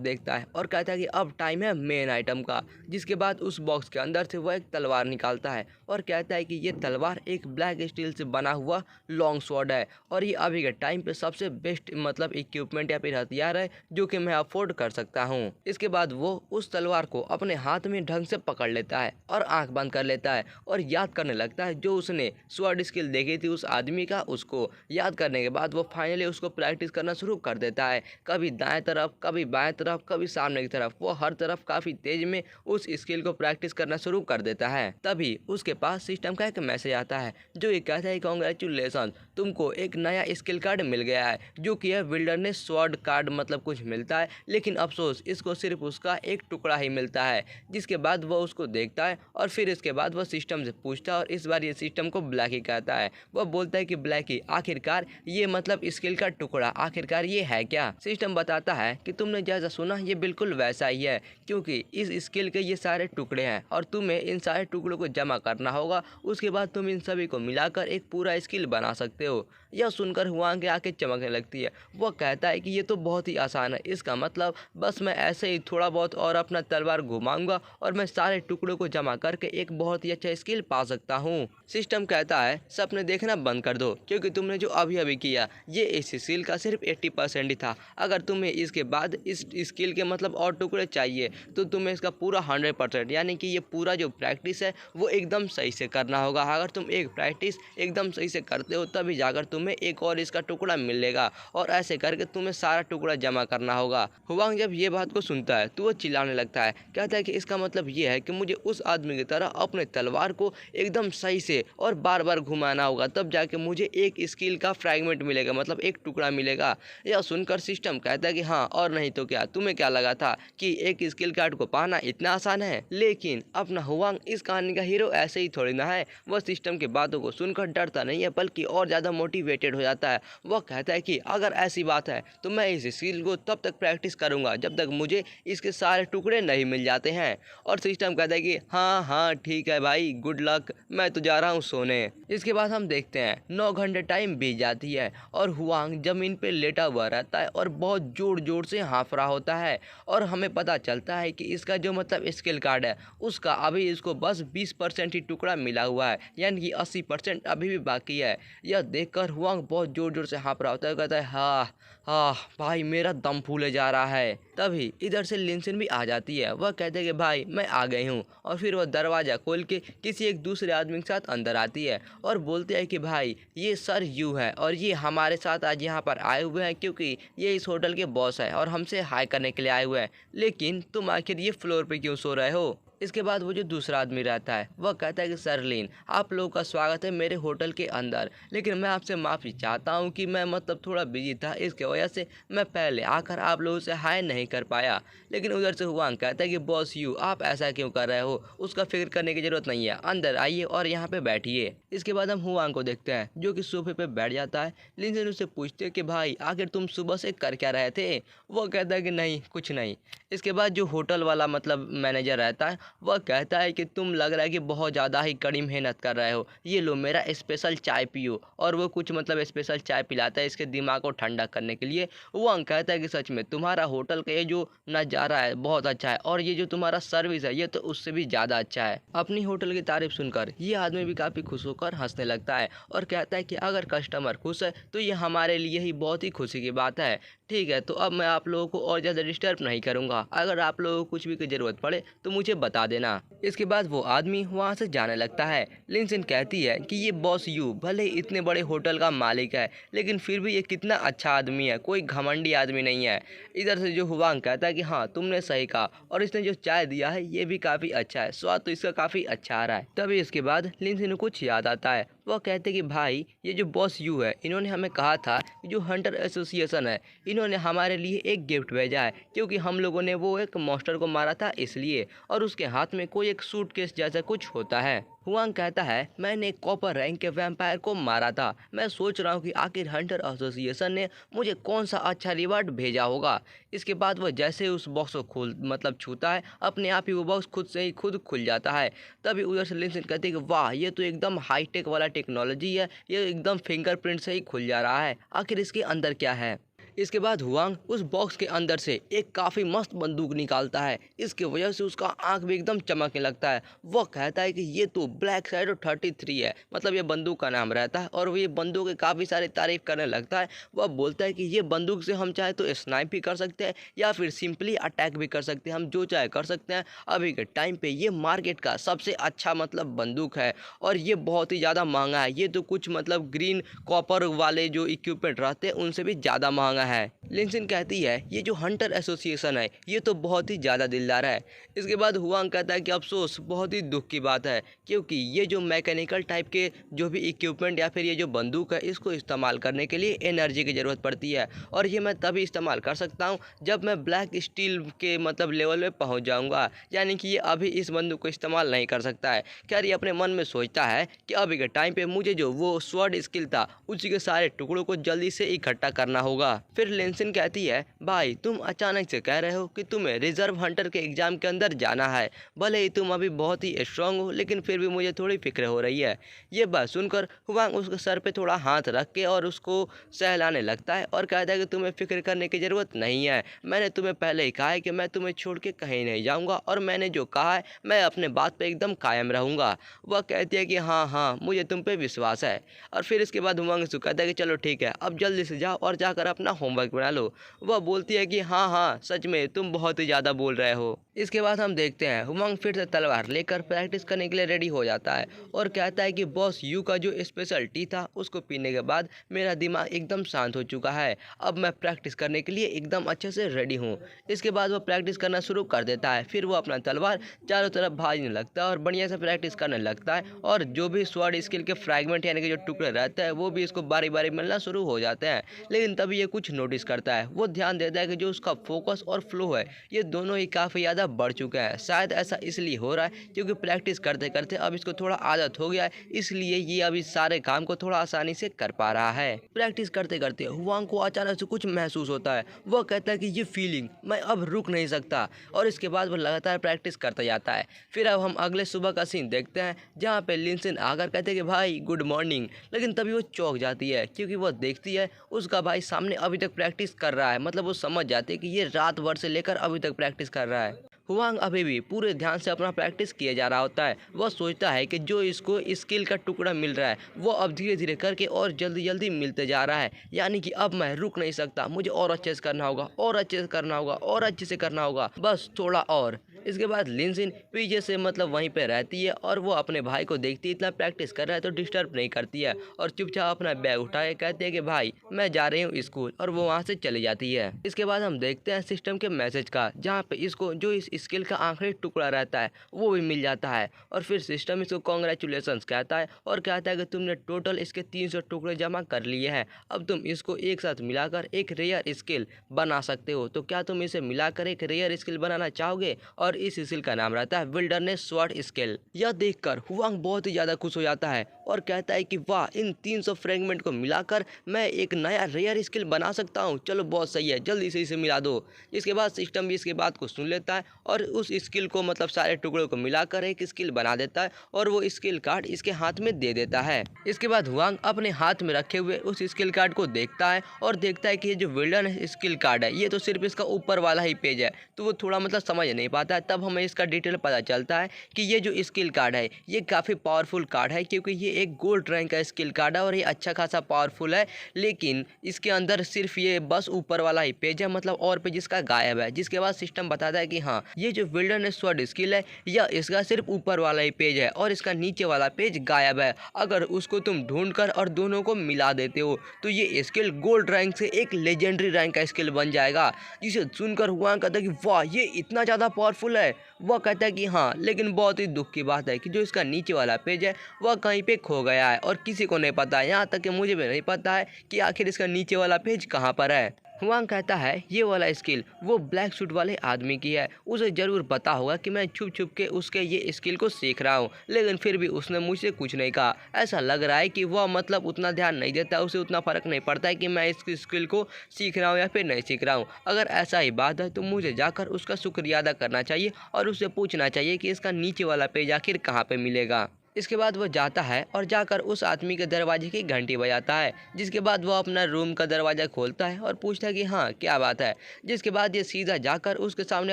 S1: देखता है और कहता है कि अब टाइम है मेन आइटम का। जिसके बाद उस बॉक्स के अंदर से वो एक तलवार निकालता है और कहता है कि ये तलवार एक ब्लैक स्टील से बना हुआ लॉन्ग स्वॉर्ड है और ये अभी के टाइम पे सबसे बेस्ट मतलब इक्विपमेंट या फिर हथियार है जो कि मैं अफोर्ड कर सकता हूँ। इसके बाद वो उस तलवार को अपने हाथ में ढंग से पकड़ लेता है और आंख बंद कर लेता है और याद करने लगता है जो उसने स्वॉर्ड स्किल देखी थी उस आदमी का। उसको याद करने के बाद वो फाइनली उसको प्रैक्टिस करना शुरू कर देता है, कभी दाएं तरफ कभी बाएं तरफ कभी सामने की तरफ। वो हर तरफ काफ़ी तेज में उस स्किल को प्रैक्टिस करना शुरू कर देता है। तभी उसके पास सिस्टम का एक मैसेज आता है जो ये कहता है कांग्रेचुलेसन, तुमको एक नया स्किल कार्ड मिल गया है जो कि है विल्डरनेस स्वॉर्ड कार्ड मतलब कुछ मिलता है, लेकिन अफसोस इसको सिर्फ उसका एक टुकड़ा ही मिलता है। जिसके बाद वह उसको देखता है और फिर इसके बाद वह सिस्टम से पूछता है और इस बार ये सिस्टम को ब्लैकी कहता है। वह बोलता है कि ब्लैकी आखिरकार ये मतलब स्किल का टुकड़ा आखिरकार ये है क्या। सिस्टम बताता है कि तुमने जैसा सुना ये बिल्कुल वैसा ही है, क्योंकि इस स्किल के ये सारे टुकड़े हैं और तुम्हें इन सारे टुकड़ों को जमा करना होगा। उसके बाद तुम इन सभी को मिलाकर एक पूरा स्किल बना सकते हो। यह सुनकर हुआंग की आंखें चमकने लगती है। वह कहता है कि ये तो बहुत ही आसान है, इसका मतलब बस मैं ऐसे ही थोड़ा बहुत और अपना तलवार घुमाऊंगा और मैं सारे टुकड़ों को जमा करके एक बहुत ही अच्छा स्किल पा सकता हूँ। सिस्टम कहता है सपने देखना बंद कर दो, क्योंकि तुमने जो अभी अभी किया ये इस स्किल का सिर्फ 80% ही था। अगर तुम्हें इसके बाद इस स्किल के मतलब और टुकड़े चाहिए तो तुम्हें इसका पूरा 100% यानी कि ये पूरा जो प्रैक्टिस है वो एकदम सही से करना होगा। अगर तुम एक प्रैक्टिस एकदम सही से करते हो तभी जाकर तुम्हें एक और इसका टुकड़ा मिलेगा और ऐसे करके तुम्हें सारा टुकड़ा जमा करना होगा। हुआंग जब ये बात को सुनता है तो वो चिल्लाने लगता है, कहता है कि इसका मतलब ये है कि मुझे उस आदमी की तरह अपने तलवार को एकदम सही से और बार बार घुमाना होगा, तब जाके मुझे एक स्किल का फ्रैगमेंट मिलेगा मतलब एक टुकड़ा मिलेगा। यह सुनकर सिस्टम कहता है कि हाँ और नहीं तो क्या, तुम्हें क्या लगा था कि एक स्किल कार्ड को पाना इतना आसान है। लेकिन अपना हुआंग इस कहानी का हीरो ऐसे ही थोड़ी ना है। वह सिस्टम की बातों को सुनकर डरता नहीं है बल्कि और ज़्यादा मोटिवेटेड हो जाता है। वह कहता है कि अगर ऐसी बात है तो मैं इस स्किल को तब तक प्रैक्टिस करूंगा जब तक मुझे इसके सारे टुकड़े नहीं मिल जाते हैं। और सिस्टम कहता है कि हाँ हाँ ठीक है भाई, गुड लक, मैं तो जा रहा हूँ सोने। इसके बाद हम देखते हैं 9 घंटे टाइम बीत जाती है और हुआंग जमीन पे लेटा हुआ रहता है और बहुत जोर जोर से हाँफ रहा होता है और हमें पता चलता है कि इसका जो मतलब स्किल कार्ड है उसका अभी इसको बस 20% ही टुकड़ा मिला हुआ है, यानी कि 80% अभी भी बाकी है। यह देखकर हुआंग बहुत जोर जोर से हाँफ रहा होता है, कहता है हाँ भाई मेरा दम फूले जा रहा है। तभी इधर से लिनसिन भी आ जाती है। वह कहते हैं कि भाई मैं आ गई हूँ, और फिर वह दरवाज़ा खोल के किसी एक दूसरे आदमी के साथ अंदर आती है और बोलते हैं कि भाई ये सर यू है और ये हमारे साथ आज यहाँ पर आए हुए हैं क्योंकि ये इस होटल के बॉस है और हमसे हाई करने के लिए आए हुए हैं। लेकिन तुम आखिर ये फ्लोर पे क्यों सो रहे हो? इसके बाद वो जो दूसरा आदमी रहता है वह कहता है कि सर लिन, आप लोगों का स्वागत है मेरे होटल के अंदर, लेकिन मैं आपसे माफ़ी चाहता हूँ कि मैं मतलब थोड़ा बिजी था, इसके वजह से मैं पहले आकर आप लोगों से हाय नहीं कर पाया। लेकिन उधर से हुआंग कहता है कि बॉस यू, आप ऐसा क्यों कर रहे हो? उसका फिक्र करने की ज़रूरत नहीं है, अंदर आइए और यहाँ पे बैठिए। इसके बाद हम हुआंग को देखते हैं जो कि सोफे पे बैठ जाता है। लिनसिन उससे पूछते हैं कि भाई आखिर तुम सुबह से कर क्या रहे थे? वो कहता है कि नहीं कुछ नहीं। इसके बाद जो होटल वाला मतलब मैनेजर रहता है वह कहता है कि तुम लग रहा है कि बहुत ज़्यादा ही कड़ी मेहनत कर रहे हो, ये लो मेरा स्पेशल चाय पियो। और वो कुछ मतलब स्पेशल चाय पिलाता है इसके दिमाग को ठंडा करने के लिए। वो कहता है कि सच में तुम्हारा होटल का ये जो नज़ारा है बहुत अच्छा है और ये जो तुम्हारा सर्विस है ये तो उससे भी ज़्यादा अच्छा है। अपनी होटल की तारीफ सुनकर ये आदमी भी काफ़ी खुश होकर हंसने लगता है और कहता है कि अगर कस्टमर खुश है तो ये हमारे लिए ही बहुत ही खुशी की बात है। ठीक है, तो अब मैं आप लोगों को और ज़्यादा डिस्टर्ब नहीं करूँगा, अगर आप लोगों को कुछ भी की ज़रूरत पड़े तो मुझे बता देना। इसके बाद वो आदमी वहाँ से जाने लगता है। लिनसिन कहती है कि ये बॉस यू भले ही इतने बड़े होटल का मालिक है लेकिन फिर भी ये कितना अच्छा आदमी है, कोई घमंडी आदमी नहीं है। इधर से जो हुआंग कहता है कि हाँ तुमने सही कहा, और इसने जो चाय दिया है ये भी काफ़ी अच्छा है, स्वाद तो इसका काफ़ी अच्छा आ रहा है। तभी इसके बाद लिनसिन को कुछ याद आता है। वह कहते कि भाई ये जो बॉस यू है इन्होंने हमें कहा था कि जो हंटर एसोसिएशन है इन्होंने हमारे लिए एक गिफ्ट भेजा है क्योंकि हम लोगों ने वो एक मॉन्स्टर को मारा था इसलिए, और उसके हाथ में कोई एक सूटकेस जैसा कुछ होता है। हुआंग कहता है मैंने एक कॉपर रैंक के वैम्पायर को मारा था, मैं सोच रहा हूँ कि आखिर हंटर एसोसिएशन ने मुझे कौन सा अच्छा रिवार्ड भेजा होगा। इसके बाद वह जैसे ही उस बॉक्स को खोल मतलब छूता है अपने आप ही वो बॉक्स खुद से ही खुद खुल जाता है। तभी उधर से लिनसिन कहते हैं कि वाह ये तो एकदम हाईटेक वाला टेक्नोलॉजी है, ये एकदम फिंगरप्रिंट से ही खुल जा रहा है, आखिर इसके अंदर क्या है। इसके बाद हुआंग उस बॉक्स के अंदर से एक काफ़ी मस्त बंदूक निकालता है, इसकी वजह से उसका आंख भी एकदम चमकने लगता है। वह कहता है कि ये तो ब्लैक साइडो 33 है, मतलब ये बंदूक का नाम रहता है, और वो ये बंदूक की काफ़ी सारी तारीफ करने लगता है। वह बोलता है कि ये बंदूक से हम चाहे तो स्नाइप भी कर सकते हैं या फिर सिंपली अटैक भी कर सकते हैं, हम जो चाहे कर सकते हैं। अभी के टाइम पे ये मार्केट का सबसे अच्छा मतलब बंदूक है और ये बहुत ही ज़्यादा महंगा है, ये तो कुछ मतलब ग्रीन कॉपर वाले जो इक्विपमेंट रहते हैं उनसे भी ज़्यादा महंगा है। लिनसिन कहती है ये जो हंटर एसोसिएशन है ये तो बहुत ही ज़्यादा दिलदार है। इसके बाद हुआंग कहता है कि अफसोस बहुत ही दुख की बात है क्योंकि ये जो मैकेनिकल टाइप के जो भी इक्विपमेंट या फिर ये जो बंदूक है इसको इस्तेमाल करने के लिए एनर्जी की ज़रूरत पड़ती है, और ये मैं तभी इस्तेमाल कर सकता हूँ जब मैं ब्लैक स्टील के मतलब लेवल में पहुँच जाऊँगा, यानी कि ये अभी इस बंदूक को इस्तेमाल नहीं कर सकता है। खैर ये अपने मन में सोचता है कि अभी के टाइम पे मुझे जो वो स्वॉर्ड स्किल था उसी के सारे टुकड़ों को जल्दी से इकट्ठा करना होगा। फिर लिनसिन कहती है भाई तुम अचानक से कह रहे हो कि तुम्हें रिजर्व हंटर के एग्जाम के अंदर जाना है, भले ही तुम अभी बहुत ही स्ट्रांग हो लेकिन फिर भी मुझे थोड़ी फिक्र हो रही है। ये बात सुनकर हुआंग उसके सर पे थोड़ा हाथ रख के और उसको सहलाने लगता है और कहता है कि तुम्हें फिक्र करने की ज़रूरत नहीं है, मैंने तुम्हें पहले ही कहा है कि मैं तुम्हें छोड़ के कहीं नहीं जाऊँगा और मैंने जो कहा है मैं अपने बात पर एकदम कायम रहूँगा। वह कहती है कि हाँ हाँ मुझे तुम पे विश्वास है। और फिर इसके बाद हुआंग से कहता है कि चलो ठीक है अब जल्दी से जाओ और जाकर अपना होमवर्क बना लो। वह बोलती है कि हाँ हाँ सच में तुम बहुत ही ज़्यादा बोल रहे हो। इसके बाद हम देखते हैं हुआंग फिर से तलवार लेकर प्रैक्टिस करने के लिए रेडी हो जाता है और कहता है कि बॉस यू का जो स्पेशल टी था उसको पीने के बाद मेरा दिमाग एकदम शांत हो चुका है, अब मैं प्रैक्टिस करने के लिए एकदम अच्छे से रेडी हूँ। इसके बाद वह प्रैक्टिस करना शुरू कर देता है, फिर वो अपना तलवार चारों तरफ भाजने लगता है और बढ़िया से प्रैक्टिस करने लगता है, और जो भी स्वॉर्ड स्किल के फ्रैगमेंट यानी कि जो टुकड़े रहते हैं वो भी इसको बारी बारी मिलना शुरू हो जाते हैं। लेकिन तभी ये कुछ नोटिस करता है, वो ध्यान देता है कि जो उसका फोकस और फ्लो है ये दोनों ही काफ़ी ज़्यादा बढ़ चुका है। शायद ऐसा इसलिए हो रहा है क्योंकि प्रैक्टिस करते करते अब इसको थोड़ा आदत हो गया है, इसलिए ये अभी सारे काम को थोड़ा आसानी से कर पा रहा है। प्रैक्टिस करते करते हुआंग को अचानक से कुछ महसूस होता है, वह कहता है कि ये फीलिंग मैं अब रुक नहीं सकता, और इसके बाद वो लगातार प्रैक्टिस करता जाता है। फिर अब हम अगले सुबह का सीन देखते हैं जहाँ पे लिनसिन आकर कहते हैं कि भाई गुड मॉर्निंग, लेकिन तभी वो चौंक जाती है क्योंकि वो देखती है उसका भाई सामने अभी तक प्रैक्टिस कर रहा है, मतलब वो समझ जाती है कि ये रात भर से लेकर अभी तक प्रैक्टिस कर रहा है। हुआंग अभी भी पूरे ध्यान से अपना प्रैक्टिस किए जा रहा होता है। वह सोचता है कि जो इसको स्किल का टुकड़ा मिल रहा है वो अब धीरे धीरे करके और जल्दी जल्दी मिलते जा रहा है, यानी कि अब मैं रुक नहीं सकता, मुझे और अच्छे से करना होगा, और अच्छे से करना होगा, और अच्छे से करना होगा, बस थोड़ा और। इसके बाद लिनसिन पीछे से मतलब वहीं पे रहती है और वो अपने भाई को देखती है इतना प्रैक्टिस कर रहा है तो डिस्टर्ब नहीं करती है और चुपचाप अपना बैग उठा के कहती है कि भाई मैं जा रही हूँ स्कूल, और वो वहाँ से चली जाती है। इसके बाद हम देखते हैं सिस्टम के मैसेज का, जहाँ पे इसको जो इस स्किल का आखिरी टुकड़ा रहता है वो भी मिल जाता है और फिर सिस्टम इसको कॉन्ग्रेचुलेसन्स कहता है और कहता है कि तुमने टोटल इसके 300 टुकड़े जमा कर लिए हैं, अब तुम इसको एक साथ मिलाकर एक रेयर स्किल बना सकते हो। तो क्या तुम इसे मिलाकर एक रेयर स्किल बनाना चाहोगे? और इस स्किल का नाम रहता है विल्डरनेस स्वॉर्ड स्किल। यह देखकर हुआंग बहुत ही ज़्यादा खुश हो जाता है और कहता है कि वाह, इन 300 फ्रेगमेंट को मिलाकर मैं एक नया रेयर स्किल बना सकता हूँ, चलो बहुत सही है, जल्दी से इसे मिला दो। इसके बाद सिस्टम भी इसके बात को सुन लेता है और उस स्किल को मतलब सारे टुकड़ों को मिलाकर एक स्किल बना देता है और वो स्किल कार्ड इसके हाथ में दे देता है। इसके बाद हुआंग अपने हाथ में रखे हुए उस स्किल कार्ड को देखता है और देखता है कि ये जो विल्डरनेस स्किल कार्ड है ये तो सिर्फ इसका ऊपर वाला ही पेज है, तो वो थोड़ा मतलब समझ नहीं पाता है। तब हमें इसका डिटेल पता चलता है कि ये जो स्किल कार्ड है ये काफ़ी पावरफुल कार्ड है, क्योंकि ये एक गोल्ड रैंक का स्किल कार्ड है और ये अच्छा खासा पावरफुल है, लेकिन इसके अंदर सिर्फ ये बस ऊपर वाला ही पेज है, मतलब और पेज इसका गायब है। जिसके बाद सिस्टम बताता है कि हाँ, ये जो विल्डरनेस स्वॉर्ड स्किल है यह इसका सिर्फ ऊपर वाला ही पेज है और इसका नीचे वाला पेज गायब है। अगर उसको तुम ढूंढकर और दोनों को मिला देते हो तो ये स्किल गोल्ड रैंक से एक लेजेंडरी रैंक का स्किल बन जाएगा। जिसे सुनकर हुआंग कहता है कि वाह, ये इतना ज़्यादा पावरफुल है। वह कहता है कि हाँ, लेकिन बहुत ही दुख की बात है कि जो इसका नीचे वाला पेज है वह कहीं पे खो गया है और किसी को नहीं पता है, यहाँ तक कि मुझे भी नहीं पता है कि आखिर इसका नीचे वाला पेज कहाँ पर है। हुआंग कहता है ये वाला स्किल वो ब्लैक सूट वाले आदमी की है, उसे ज़रूर पता होगा कि मैं छुप छुप के उसके ये स्किल को सीख रहा हूँ, लेकिन फिर भी उसने मुझसे कुछ नहीं कहा। ऐसा लग रहा है कि वह मतलब उतना ध्यान नहीं देता, उसे उतना फ़र्क नहीं पड़ता है कि मैं इस स्किल को सीख रहा हूँ या फिर नहीं सीख रहा हूँ। अगर ऐसा ही बात है तो मुझे जाकर उसका शुक्रिया अदा करना चाहिए और उससे पूछना चाहिए कि इसका नीचे वाला पेज आखिर कहाँ पर मिलेगा। इसके बाद वह जाता है और जाकर उस आदमी के दरवाजे की घंटी बजाता है, जिसके बाद वह अपना रूम का दरवाज़ा खोलता है और पूछता है कि हाँ क्या बात है। जिसके बाद ये सीधा जाकर उसके सामने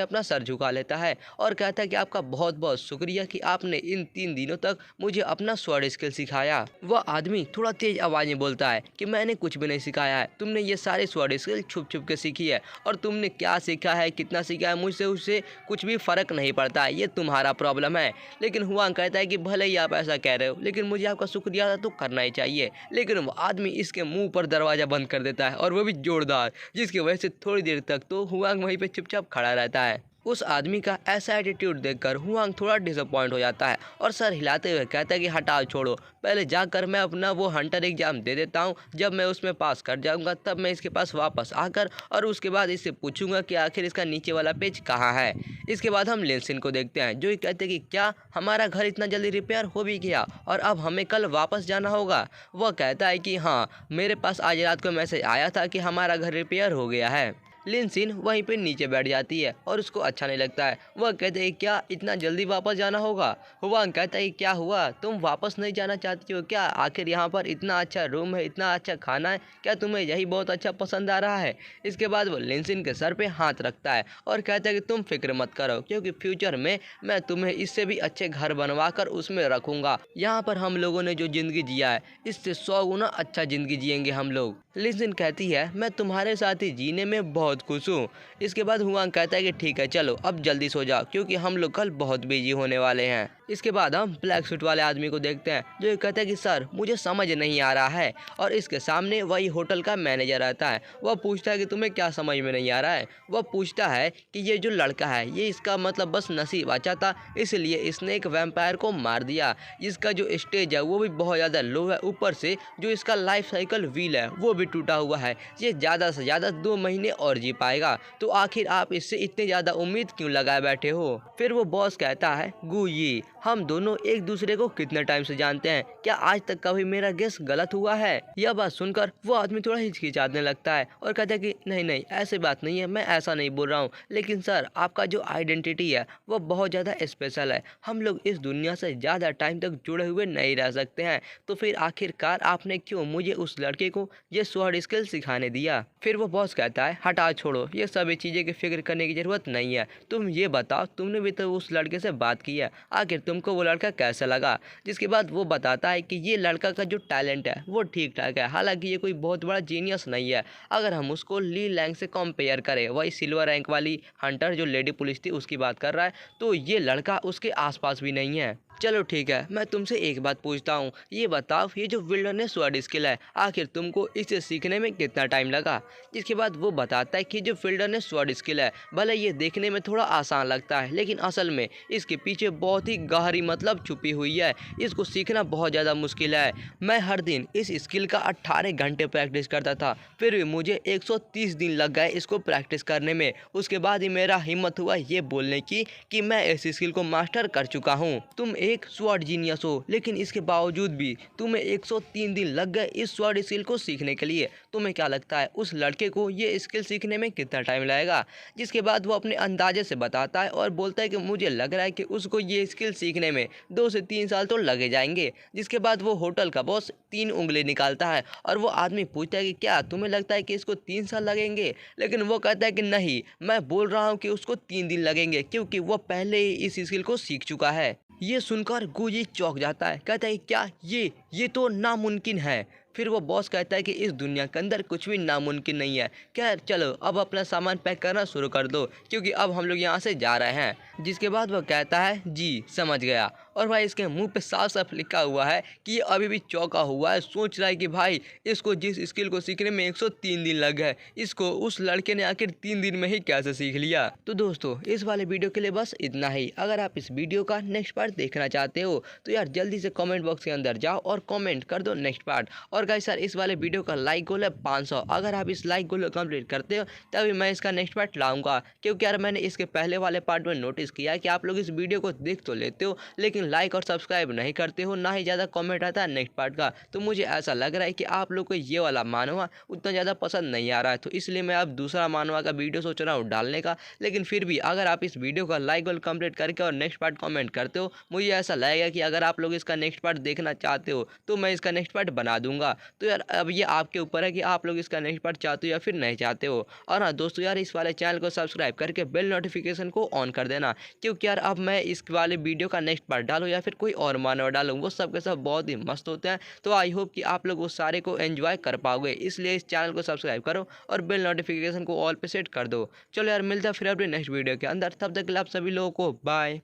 S1: अपना सर झुका लेता है और कहता है कि आपका बहुत बहुत शुक्रिया कि आपने इन 3 दिनों तक मुझे अपना स्वॉर्ड स्किल सिखाया। वह आदमी थोड़ा तेज आवाज़ में बोलता है कि मैंने कुछ भी नहीं सिखाया है, तुमने ये सारे स्वॉर्ड स्किल छुप छुप के सीखी है और तुमने क्या सीखा है, कितना सीखा है, मुझसे उससे कुछ भी फ़र्क नहीं पड़ता है, ये तुम्हारा प्रॉब्लम है। लेकिन हुआंग कहता है कि भले ही आप ऐसा कह रहे हो, लेकिन मुझे आपका शुक्रिया तो करना ही चाहिए। लेकिन वो आदमी इसके मुंह पर दरवाज़ा बंद कर देता है और वो भी जोरदार, जिसकी वजह से थोड़ी देर तक तो हुआंग वहीं पे चुपचाप खड़ा रहता है। उस आदमी का ऐसा एटीट्यूड देखकर हुआंग थोड़ा डिसअपॉइंट हो जाता है और सर हिलाते हुए कहता है कि हटाओ, छोड़ो, पहले जाकर मैं अपना वो हंटर एग्जाम दे देता हूँ, जब मैं उसमें पास कर जाऊँगा तब मैं इसके पास वापस आकर और उसके बाद इससे पूछूंगा कि आखिर इसका नीचे वाला पेज कहाँ है। इसके बाद हम लिनसिन को देखते हैं जो कहते हैं कि क्या हमारा घर इतना जल्दी रिपेयर हो भी गया और अब हमें कल वापस जाना होगा। वह कहता है कि हाँ, मेरे पास आज रात को मैसेज आया था कि हमारा घर रिपेयर हो गया है। लिनसिन वहीं पे नीचे बैठ जाती है और उसको अच्छा नहीं लगता है। वह कहते हैं क्या इतना जल्दी वापस जाना होगा। हुआंग कहता है क्या हुआ, तुम वापस नहीं जाना चाहती हो क्या? आखिर यहाँ पर इतना अच्छा रूम है, इतना अच्छा खाना है, क्या तुम्हें यही बहुत अच्छा पसंद आ रहा है? इसके बाद वो लिनसिन के सर पे हाथ रखता है और कहता है कि तुम फिक्र मत करो, क्योंकि फ्यूचर में मैं तुम्हें इससे भी अच्छे घर बनवा कर उसमें रखूँगा। यहाँ पर हम लोगों ने जो ज़िंदगी जिया है इससे 100 गुना अच्छा ज़िंदगी जिएंगे हम लोग। लिनसिन कहती है मैं तुम्हारे साथ ही जीने में बहुत खुश हूँ। इसके बाद हुआंग कहता है कि ठीक है, चलो अब जल्दी सो जाओ क्योंकि हम लोग कल बहुत बिजी होने वाले हैं। इसके बाद हम ब्लैक सूट वाले आदमी को देखते हैं जो ये कहता है कि सर मुझे समझ नहीं आ रहा है, और इसके सामने वही होटल का मैनेजर रहता है। वह पूछता है कि तुम्हें क्या समझ में नहीं आ रहा है। वह पूछता है कि ये जो लड़का है ये इसका मतलब बस नसीब अच्छा था, इसलिए इसने एक वैम्पायर को मार दिया। इसका जो स्टेज है वो भी बहुत ज़्यादा लो है, ऊपर से जो इसका लाइफ साइकिल व्हील है वो भी टूटा हुआ है। ये ज़्यादा से ज़्यादा 2 महीने और जी पाएगा, तो आखिर आप इससे इतने ज़्यादा उम्मीद क्यों लगाए बैठे हो? फिर वो बॉस कहता है गुयी, हम दोनों एक दूसरे को कितने टाइम से जानते हैं, क्या आज तक कभी मेरा गेस गलत हुआ है? यह बात सुनकर वो आदमी थोड़ा हिचकिचाने लगता है और कहता है कि नहीं नहीं, ऐसी बात नहीं है, मैं ऐसा नहीं बोल रहा हूँ, लेकिन सर आपका जो आइडेंटिटी है वो बहुत ज़्यादा स्पेशल है। हम लोग इस दुनिया से ज़्यादा टाइम तक जुड़े हुए नहीं रह सकते हैं, तो फिर आखिरकार आपने क्यों मुझे उस लड़के को ये स्वॉर्ड स्किल सिखाने दिया? फिर वो बॉस कहता है हटा छोड़ो, ये सभी चीज़ें की फिक्र करने की ज़रूरत नहीं है। तुम ये बताओ, तुमने भी तो उस लड़के से बात की है, आखिर तुमको वो लड़का कैसा लगा? जिसके बाद वो बताता है कि ये लड़का का जो टैलेंट है वो ठीक ठाक है, हालांकि ये कोई बहुत बड़ा जीनियस नहीं है। अगर हम उसको ली लैंग से कंपेयर करें, वही सिल्वर रैंक वाली हंटर जो लेडी पुलिस थी उसकी बात कर रहा है, तो ये लड़का उसके आसपास भी नहीं है। चलो ठीक है, मैं तुमसे एक बात पूछता हूँ, ये बताओ ये जो विल्डरनेस स्वॉर्ड स्किल है, आखिर तुमको इसे सीखने में कितना टाइम लगा? जिसके बाद वो बताता है कि जो विल्डरनेस स्वॉर्ड स्किल है, भले ये देखने में थोड़ा आसान लगता है, लेकिन असल में इसके पीछे बहुत ही गहरी मतलब छुपी हुई है। इसको सीखना बहुत ज़्यादा मुश्किल है। मैं हर दिन इस स्किल का 18 घंटे प्रैक्टिस करता था, फिर भी मुझे 130 दिन लग गए इसको प्रैक्टिस करने में। उसके बाद ही मेरा हिम्मत हुआ ये बोलने की कि मैं इस स्किल को मास्टर कर चुका हूँ। तुम एक स्वॉर्ड जीनियस हो, लेकिन इसके बावजूद भी तुम्हें 103 दिन लग गए इस स्वॉर्ड स्किल को सीखने के लिए। तुम्हें क्या लगता है उस लड़के को ये स्किल सीखने में कितना टाइम लगेगा? जिसके बाद वो अपने अंदाजे से बताता है और बोलता है कि मुझे लग रहा है कि उसको ये स्किल सीखने में 2 से 3 साल तो लगे जाएंगे। जिसके बाद वो होटल का बॉस 3 उंगली निकालता है और वो आदमी पूछता है कि क्या तुम्हें लगता है कि इसको 3 साल लगेंगे? लेकिन वो कहता है कि नहीं, मैं बोल रहा हूँ कि उसको 3 दिन लगेंगे, क्योंकि वो पहले ही इस स्किल को सीख चुका है। ये सुनकर गुजी चौंक जाता है, कहता है क्या ये तो नामुमकिन है। फिर वो बॉस कहता है कि इस दुनिया के अंदर कुछ भी नामुमकिन नहीं है। खैर चलो अब अपना सामान पैक करना शुरू कर दो, क्योंकि अब हम लोग यहाँ से जा रहे हैं। जिसके बाद वो कहता है जी समझ गया। और भाई इसके मुंह पे साफ साफ लिखा हुआ है कि ये अभी भी चौंका हुआ है, सोच रहा है कि भाई इसको जिस स्किल को सीखने में 103 दिन लग गए, इसको उस लड़के ने आखिर 3 दिन में ही कैसे सीख लिया। तो दोस्तों इस वाले वीडियो के लिए बस इतना ही। अगर आप इस वीडियो का नेक्स्ट पार्ट देखना चाहते हो तो यार जल्दी से कमेंट बॉक्स के अंदर जाओ और कमेंट कर दो नेक्स्ट पार्ट। और गाइस यार इस वाले वीडियो का लाइक गोल है 500। अगर आप इस लाइक गोल को कंप्लीट करते हो तभी मैं इसका नेक्स्ट पार्ट लाऊंगा, क्योंकि यार मैंने इसके पहले वाले पार्ट में नोटिस किया है कि आप लोग इस वीडियो को देख तो लेते हो, लेकिन लाइक और सब्सक्राइब नहीं करते हो, ना ही ज़्यादा कमेंट आता है नेक्स्ट पार्ट का। तो मुझे ऐसा लग रहा है कि आप लोग को ये वाला मानवा उतना ज़्यादा पसंद नहीं आ रहा है, तो इसलिए मैं अब दूसरा मानवा का वीडियो सोच रहा हूँ डालने का। लेकिन फिर भी अगर आप इस वीडियो का लाइक गोल कंप्लीट करके और नेक्स्ट पार्ट कमेंट करते हो, मुझे ऐसा लगेगा कि अगर आप लोग इसका नेक्स्ट पार्ट देखना चाहते हो तो मैं इसका नेक्स्ट पार्ट बना दूंगा। तो यार अब ये आपके ऊपर है कि आप लोग इसका नेक्स्ट पार्ट चाहते हो या फिर नहीं चाहते हो। और हाँ दोस्तों यार इस वाले चैनल को सब्सक्राइब करके बेल नोटिफिकेशन को ऑन कर देना, क्योंकि यार अब मैं इस वाले वीडियो का नेक्स्ट पार्ट डालूँ या फिर कोई और मानव डालूँ, वो सब के सब बहुत ही मस्त होते हैं। तो आई होप कि आप लोग उस सारे को एंजॉय कर पाओगे, इसलिए इस चैनल को सब्सक्राइब करो और बेल नोटिफिकेशन को ऑल पे सेट कर दो। चलो यार मिलता है फिर अपने नेक्स्ट वीडियो के अंदर, तब तक के लिए आप सभी लोगों को बाय।